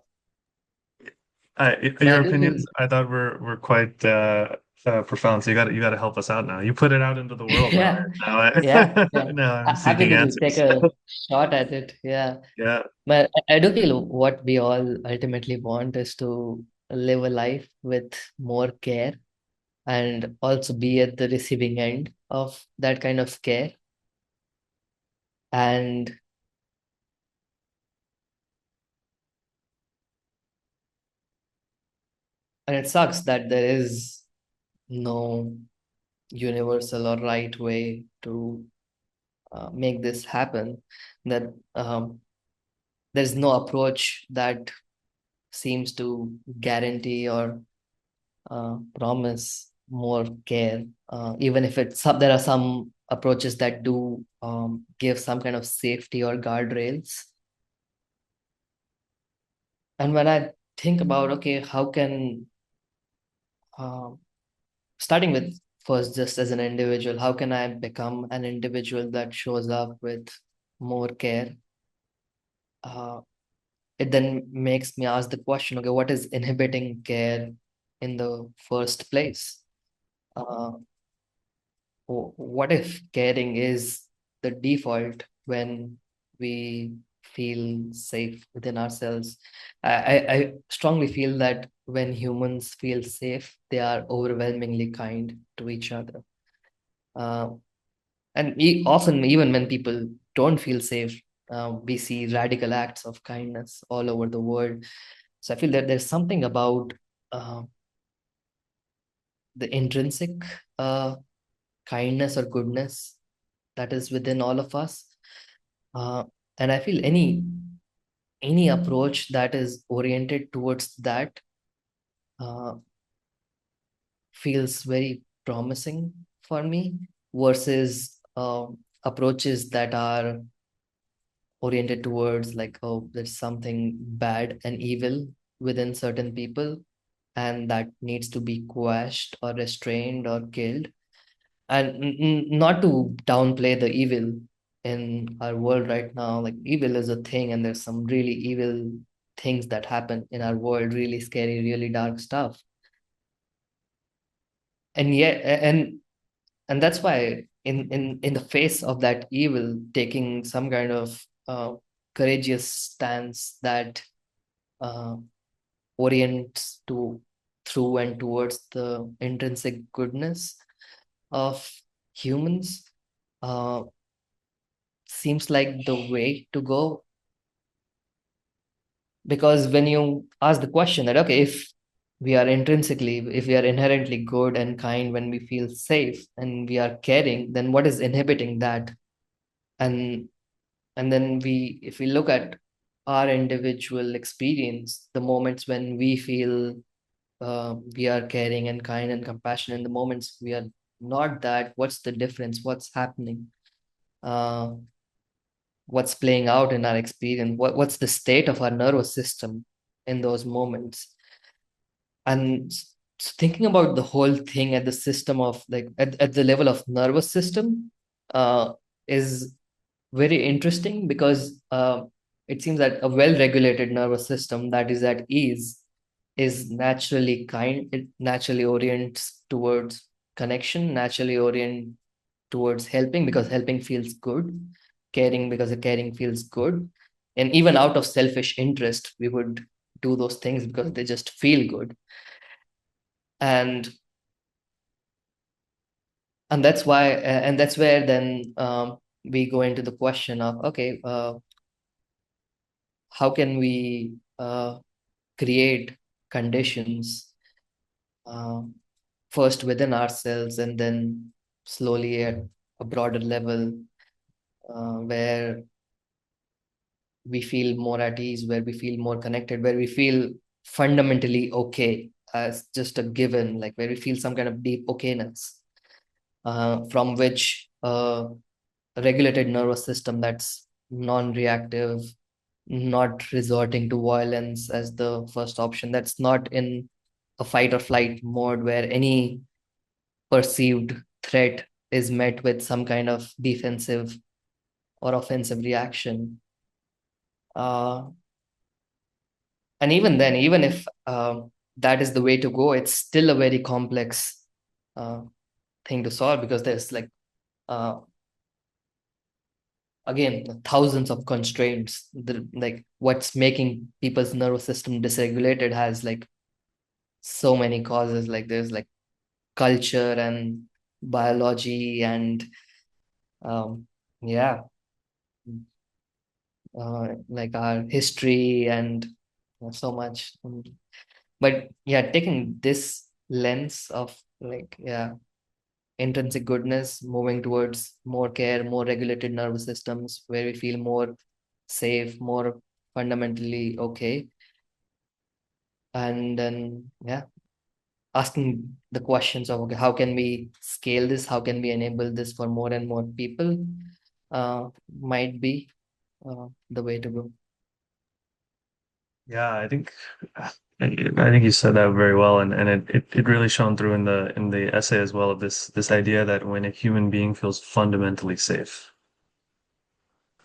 but I Your do opinions, think, I thought were quite profound. So you got to help us out now. You put it out into the world now. yeah, Now, yeah, yeah. now I'm Happy seeking to take answers. a shot at it. Yeah. Yeah, But I do feel what we all ultimately want is to live a life with more care and also be at the receiving end of that kind of care. And it sucks that there is no universal or right way to make this happen. That there's no approach that seems to guarantee or promise more care, even if there are some approaches that do give some kind of safety or guardrails. And when I think about, okay, how can uh, starting with first, just as an individual, how can I become an individual that shows up with more care? Uh, it then makes me ask the question, okay, what is inhibiting care in the first place? Uh, what if caring is the default when we feel safe within ourselves? I strongly feel that when humans feel safe, they are overwhelmingly kind to each other. Uh, and often, even when people don't feel safe, we see radical acts of kindness all over the world. So I feel that there's something about uh, the intrinsic uh, kindness or goodness that is within all of us. Uh, and I feel any approach that is oriented towards that uh, feels very promising for me versus approaches that are oriented towards like, oh, there's something bad and evil within certain people, and that needs to be quashed or restrained or killed. And not to downplay the evil in our world right now, like evil is a thing, and there's some really evil things that happen in our world, really scary, really dark stuff. And yet, and that's why in the face of that evil, taking some kind of courageous stance that uh, orients to through and towards the intrinsic goodness of humans uh, seems like the way to go. Because when you ask the question that, okay, if we are inherently good and kind when we feel safe and we are caring, then what is inhibiting that? And then if we look at our individual experience, the moments when we feel we are caring and kind and compassionate, in the moments we are not that, what's the difference? What's happening? Uh, what's playing out in our experience? What's the state of our nervous system in those moments? And thinking about the whole thing at the system of like at the level of nervous system is very interesting because it seems that a well-regulated nervous system that is at ease is naturally kind. It naturally orients towards connection, naturally orient towards helping because helping feels good, caring because the caring feels good. And even out of selfish interest, we would do those things because they just feel good. And And that's why, and that's where then we go into the question of, okay, how can we create conditions uh, first within ourselves and then slowly at a broader level where we feel more at ease, where we feel more connected, where we feel fundamentally okay as just a given, like where we feel some kind of deep okayness, from which a regulated nervous system that's non-reactive, not resorting to violence as the first option, that's not in a fight or flight mode where any perceived threat is met with some kind of defensive or offensive reaction. Uh, and even then, even if that is the way to go, it's still a very complex uh, thing to solve because there's like, uh, again, thousands of constraints. Like what's making people's nervous system dysregulated has like so many causes. Like there's like culture and biology and um, yeah, like our history and so much. But yeah, taking this lens of like, yeah, intrinsic goodness, moving towards more care, more regulated nervous systems where we feel more safe, more fundamentally okay. And then, yeah, asking the questions of, okay, how can we scale this? How can we enable this for more and more people? Might be the way to go. Yeah, I think you said that very well, and it really shone through in the essay as well of this idea that when a human being feels fundamentally safe,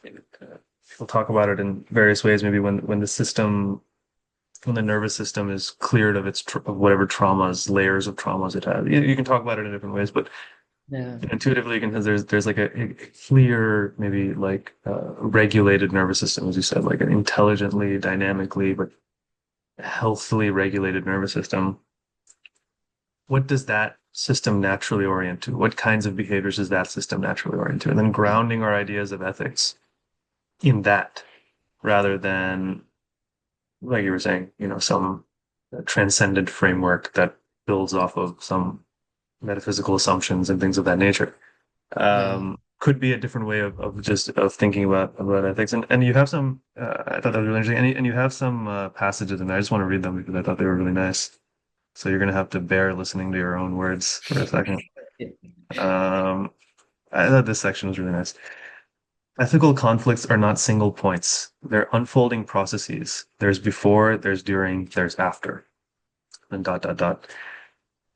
people talk about it in various ways. Maybe when the system, when the nervous system is cleared of of whatever traumas, layers of traumas it has. You can talk about it in different ways, but Yeah, intuitively, you can there's like a clear, maybe like regulated nervous system, as you said, like an intelligently, dynamically, but healthily regulated nervous system. What does that system naturally orient to? What kinds of behaviors does that system naturally orient to? And then grounding our ideas of ethics in that rather than, like you were saying, some transcendent framework that builds off of some metaphysical assumptions and things of that nature. yeah, Could be a different way of just of thinking about ethics. And you have some, I thought that was really interesting. And you have some passages in there. I just want to read them because I thought they were really nice. So you're gonna have to bear listening to your own words for a second. Um, I thought this section was really nice. Ethical conflicts are not single points. They're unfolding processes. There's before, there's during, there's after, and dot dot dot.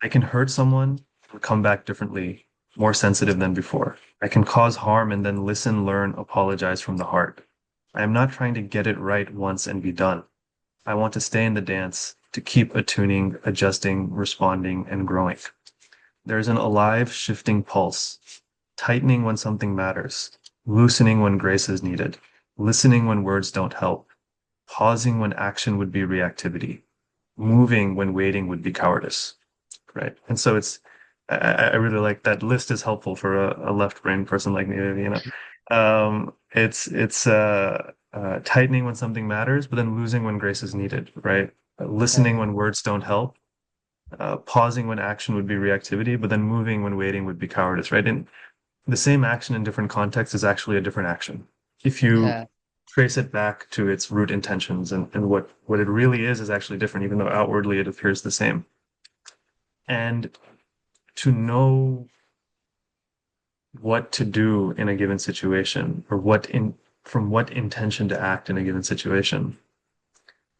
I can hurt someone and come back differently, more sensitive than before. I can cause harm and then listen, learn, apologize from the heart. I am not trying to get it right once and be done. I want to stay in the dance, to keep attuning, adjusting, responding, and growing. There's an alive, shifting pulse, tightening when something matters, loosening when grace is needed, listening when words don't help, pausing when action would be reactivity, moving when waiting would be cowardice. Right. And so I really like that list is helpful for a left brain person like me. It's tightening when something matters, but then losing when grace is needed, right? Listening yeah, when words don't help, pausing when action would be reactivity, but then moving when waiting would be cowardice, right? And the same action in different contexts is actually a different action. If you yeah, trace it back to its root intentions and what it really is actually different, even though outwardly it appears the same. And to know what to do in a given situation or from what intention to act in a given situation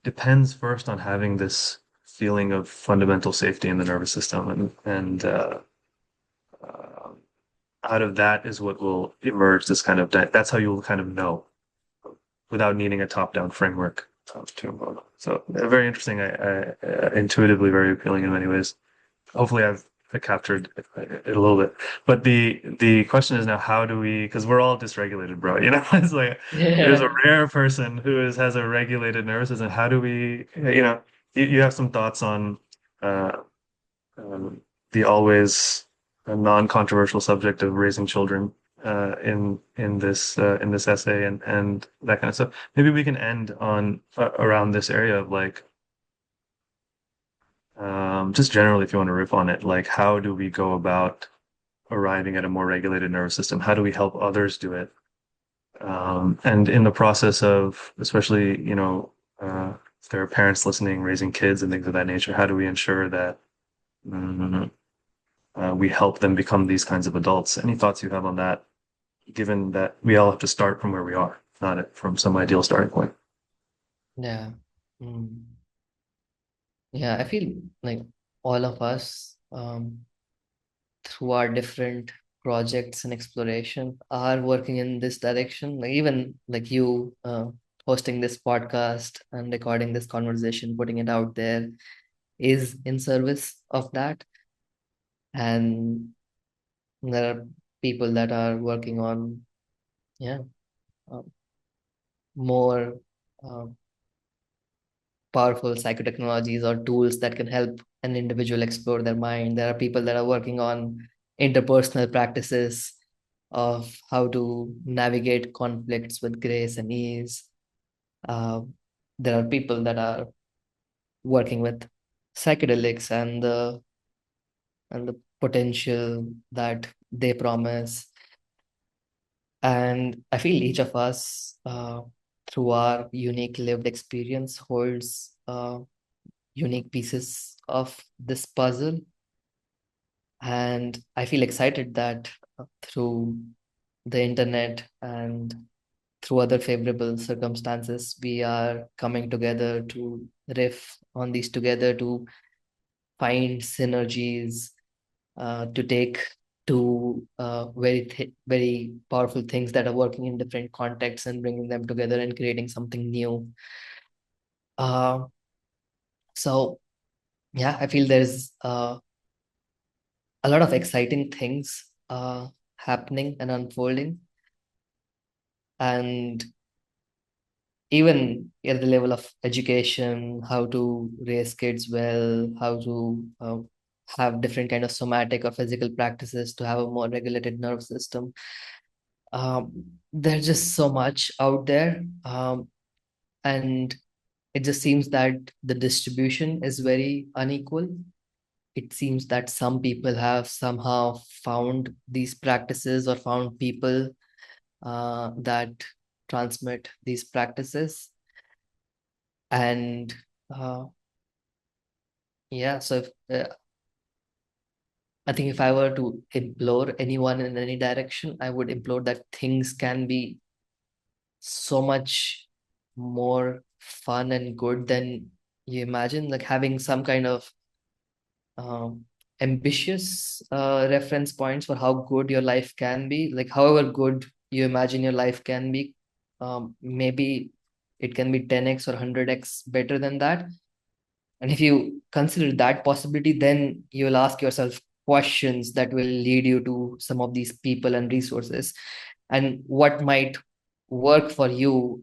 depends first on having this feeling of fundamental safety in the nervous system and uh, out of that is what will emerge this kind of that's how you'll kind of know without needing a top-down framework to involve. So very interesting. I intuitively very appealing in many ways. Hopefully I captured it a little bit. But the question is now, how do we? Because we're all dysregulated, bro. It's like there's a yeah. rare person who has a regulated nervous system. How do we? You have some thoughts on uh, um, the always. a non-controversial subject of raising children in this essay and that kind of stuff. Maybe we can end on around this area of like just generally, if you want to riff on it, like how do we go about arriving at a more regulated nervous system? How do we help others do it? And in the process of, especially, if there are parents listening, raising kids and things of that nature, how do we ensure that mm, we help them become these kinds of adults? Any thoughts you have on that, given that we all have to start from where we are, not from some ideal starting point? Yeah. Mm. Yeah, I feel like all of us, through our different projects and exploration, are working in this direction. Like even like you, hosting this podcast and recording this conversation, putting it out there is in service of that. And there are people that are working on, yeah, uh, more uh, powerful psychotechnologies or tools that can help an individual explore their mind. There are people that are working on interpersonal practices of how to navigate conflicts with grace and ease. Uh, there are people that are working with psychedelics and the potential that they promise. And I feel each of us, through our unique lived experience, holds unique pieces of this puzzle. And I feel excited that through the internet and through other favorable circumstances, we are coming together to riff on these together, to find synergies, to take two very powerful things that are working in different contexts and bringing them together and creating something new. Uh, so yeah, I feel there's a lot of exciting things happening and unfolding. And even at the level of education, how to raise kids well, how to have different kind of somatic or physical practices to have a more regulated nerve system. There's just so much out there. And it just seems that the distribution is very unequal. It seems that some people have somehow found these practices or found people that transmit these practices. And uh, yeah, so I think if I were to implore anyone in any direction, I would implore that things can be so much more fun and good than you imagine. Like having some kind of um, ambitious reference points for how good your life can be. Like however good you imagine your life can be, maybe it can be 10x or 100x better than that. And if you consider that possibility, then you will ask yourself questions that will lead you to some of these people and resources. And what might work for you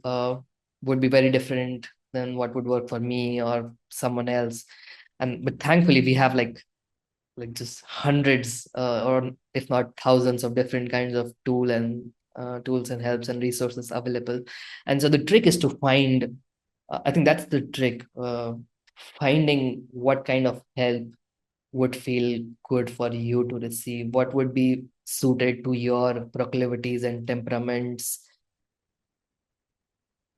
would be very different than what would work for me or someone else. And but thankfully, we have like just hundreds or if not thousands of different kinds of tools and helps and resources available. And so the trick is to find, I think that's the trick, finding what kind of help would feel good for you to receive, what would be suited to your proclivities and temperaments.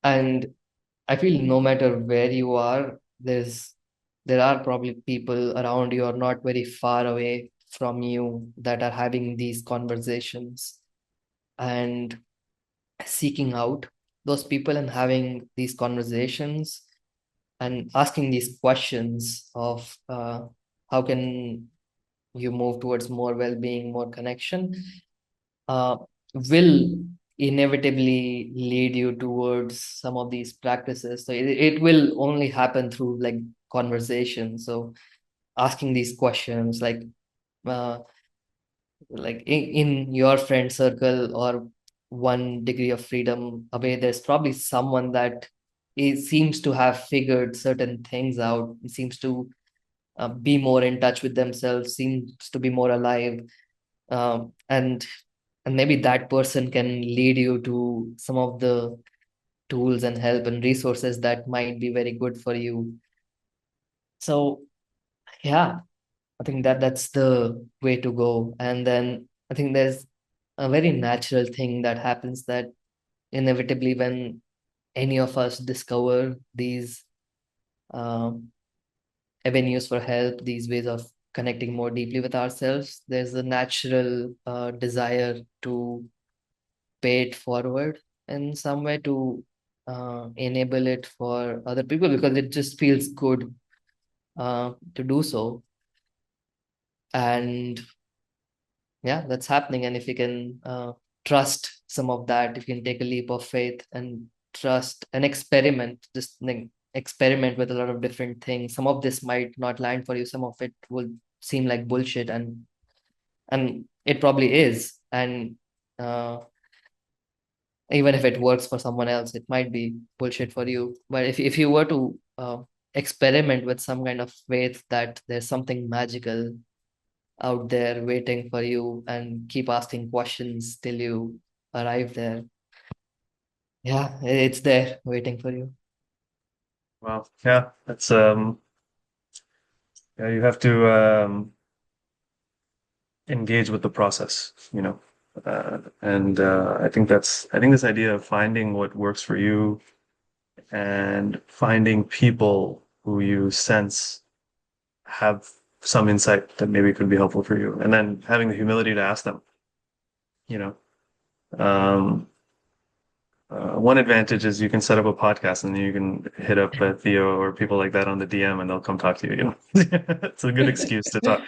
And I feel no matter where you are, there are probably people around you or not very far away from you that are having these conversations and seeking out those people and having these conversations and asking these questions of how can you move towards more well-being, more connection, uh, will inevitably lead you towards some of these practices. So it will only happen through like conversation. So asking these questions uh, like in your friend circle or 1 degree of freedom away, there's probably someone that seems to have figured certain things out, seems to be more in touch with themselves, seems to be more alive. And maybe that person can lead you to some of the tools and help and resources that might be very good for you. So yeah, I think that's the way to go. And then I think there's a very natural thing that happens, that inevitably when any of us discover these um, avenues for help, these ways of connecting more deeply with ourselves, there's a natural desire to pay it forward in some way, to enable it for other people, because it just feels good to do so. And yeah, that's happening. And if you can trust some of that, if you can take a leap of faith and trust and experiment, just like experiment with a lot of different things. Some of this might not land for you, some of it will seem like bullshit, and it probably is. And uh, even if it works for someone else, it might be bullshit for you. But if you were to experiment with some kind of faith that there's something magical out there waiting for you, and keep asking questions till you arrive there, yeah, it's there waiting for you. Wow. Yeah, that's yeah, you have to engage with the process, you know. And I think this idea of finding what works for you and finding people who you sense have some insight that maybe could be helpful for you, and then having the humility to ask them, you know. Um, one advantage is you can set up a podcast and then you can hit up Theo or people like that on the DM and they'll come talk to you. You know, it's a good excuse to talk.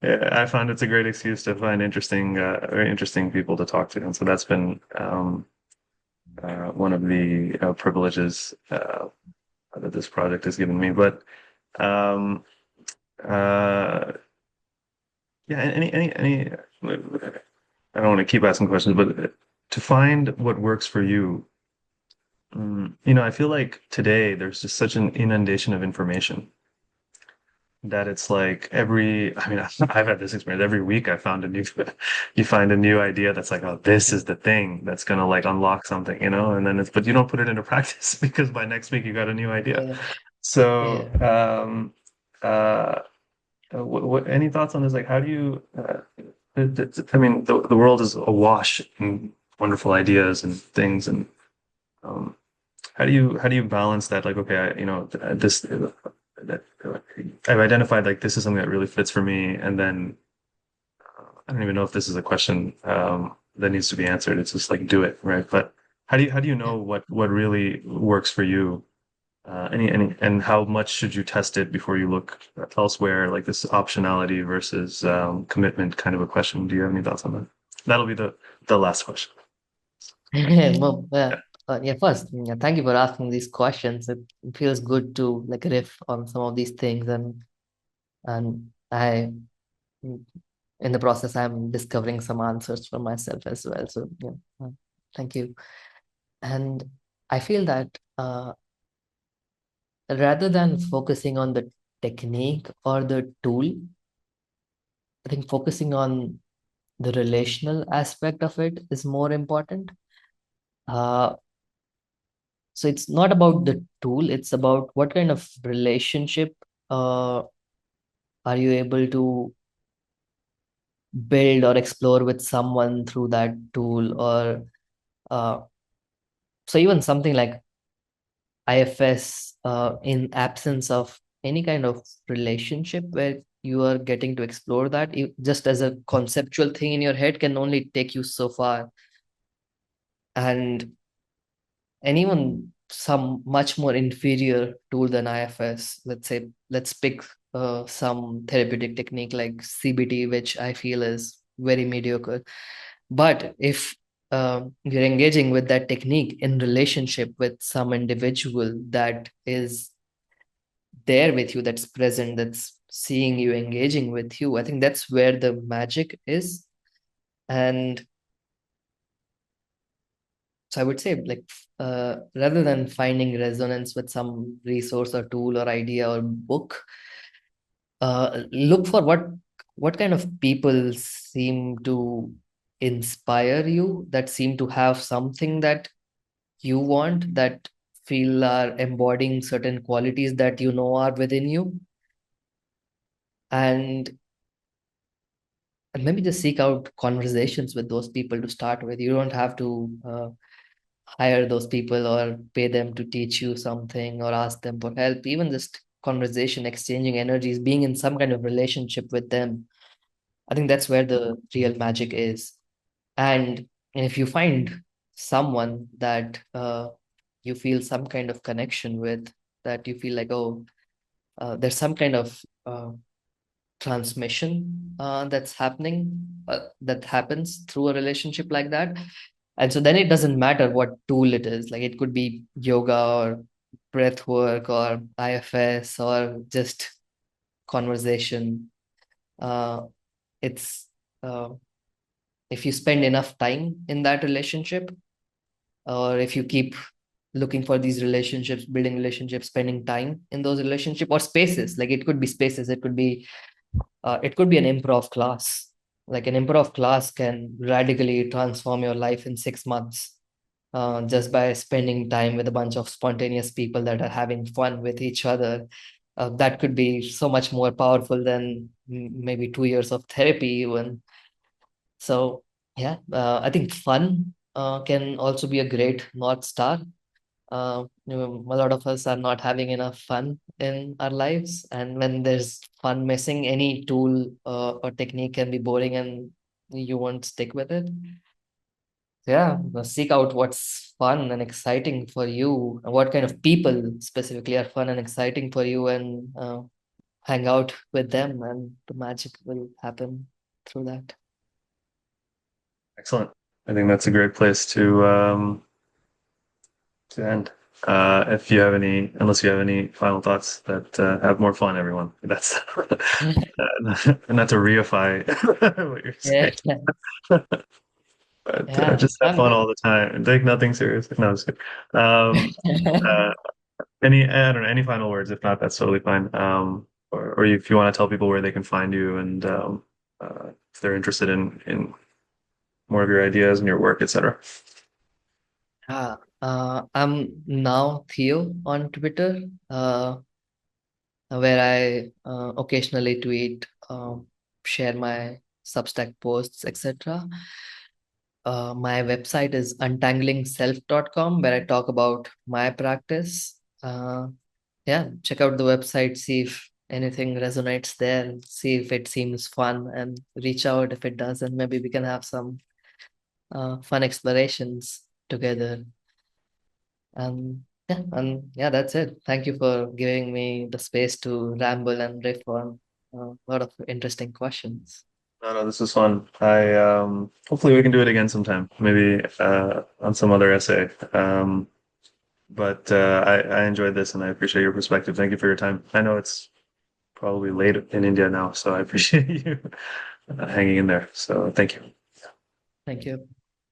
Yeah, I found it's a great excuse to find very interesting people to talk to, and so that's been one of the privileges that this project has given me. But um, uh, yeah, I don't want to keep asking questions, but to find what works for you. You know, I feel like today there's just such an inundation of information that it's like I mean, I've had this experience every week. You find a new idea that's like, oh, this is the thing that's gonna like unlock something, you know, and then but you don't put it into practice because by next week you got a new idea. Yeah, So, yeah. uh, any thoughts on this? Like, how do you, I mean, the world is awash in wonderful ideas and things, and um, how do you balance that? Like, okay, this that I've identified like this is something that really fits for me, and then I don't even know if this is a question that needs to be answered. It's just like do it, right? But how do you know what really works for you? And how much should you test it before you look elsewhere? Like this optionality versus commitment kind of a question. Do you have any thoughts on that? That'll be the last question. Well, Yeah. yeah, first, yeah, thank you for asking these questions. It feels good to like riff on some of these things, and in the process, I'm discovering some answers for myself as well. So yeah, thank you. And I feel that rather than focusing on the technique or the tool, I think focusing on the relational aspect of it is more important. Uh, so it's not about the tool, it's about what kind of relationship uh, are you able to build or explore with someone through that tool, or uh, so even something like IFS, in absence of any kind of relationship where you are getting to explore that, just as a conceptual thing in your head can only take you so far. And anyone, some much more inferior tool than IFS, let's say, let's pick some therapeutic technique like CBT, which I feel is very mediocre. But if you're engaging with that technique in relationship with some individual that is there with you, that's present, that's seeing you, engaging with you, I think that's where the magic is. And so I would say, like, rather than finding resonance with some resource or tool or idea or book, look for what what kind of people seem to inspire you, that seem to have something that you want, that feel are embodying certain qualities that you know are within you? And maybe just seek out conversations with those people to start with. You don't have to hire those people or pay them to teach you something or ask them for help. Even just conversation, exchanging energies, being in some kind of relationship with them. I think that's where the real magic is. And if you find someone that you feel some kind of connection with, that you feel like, oh, there's some kind of transmission that's happening, that happens through a relationship like that. And so then it doesn't matter what tool it is. Like it could be yoga or breath work or IFS or just conversation. Uh, it's uh, if you spend enough time in that relationship, or if you keep looking for these relationships, building relationships, spending time in those relationships or spaces. Like it could be spaces, it could be an improv class. Like an improv class can radically transform your life in 6 months, just by spending time with a bunch of spontaneous people that are having fun with each other. That could be so much more powerful than maybe 2 years of therapy, even. So, yeah, I think fun can also be a great North Star. A lot of us are not having enough fun in our lives, and when there's fun missing, any tool or technique can be boring and you won't stick with it. Yeah, seek out what's fun and exciting for you, and what kind of people specifically are fun and exciting for you, and hang out with them, and the magic will happen through that. Excellent. I think that's a great place to end. If you have any, unless you have any final thoughts, that have more fun, everyone. That's not to reify what you're Yeah, saying, but yeah, just have I'm fun good. all the time and take nothing seriously. No, I'm just kidding. Uh, I don't know, any final words? If not, that's totally fine. Or if you want to tell people where they can find you and if they're interested in more of your ideas and your work, etc. I'm now Theo on Twitter, where I occasionally tweet, share my Substack posts, etc. My website is untanglingself.com, where I talk about my practice. Yeah, check out the website, see if anything resonates there, see if it seems fun, and reach out if it does, and maybe we can have some fun explorations together. And yeah, that's it. Thank you for giving me the space to ramble and riff on a lot of interesting questions. No, no, this is fun. I hopefully we can do it again sometime, maybe on some other essay. But I enjoyed this and I appreciate your perspective. Thank you for your time. I know it's probably late in India now, so I appreciate you hanging in there. So thank you. Thank you.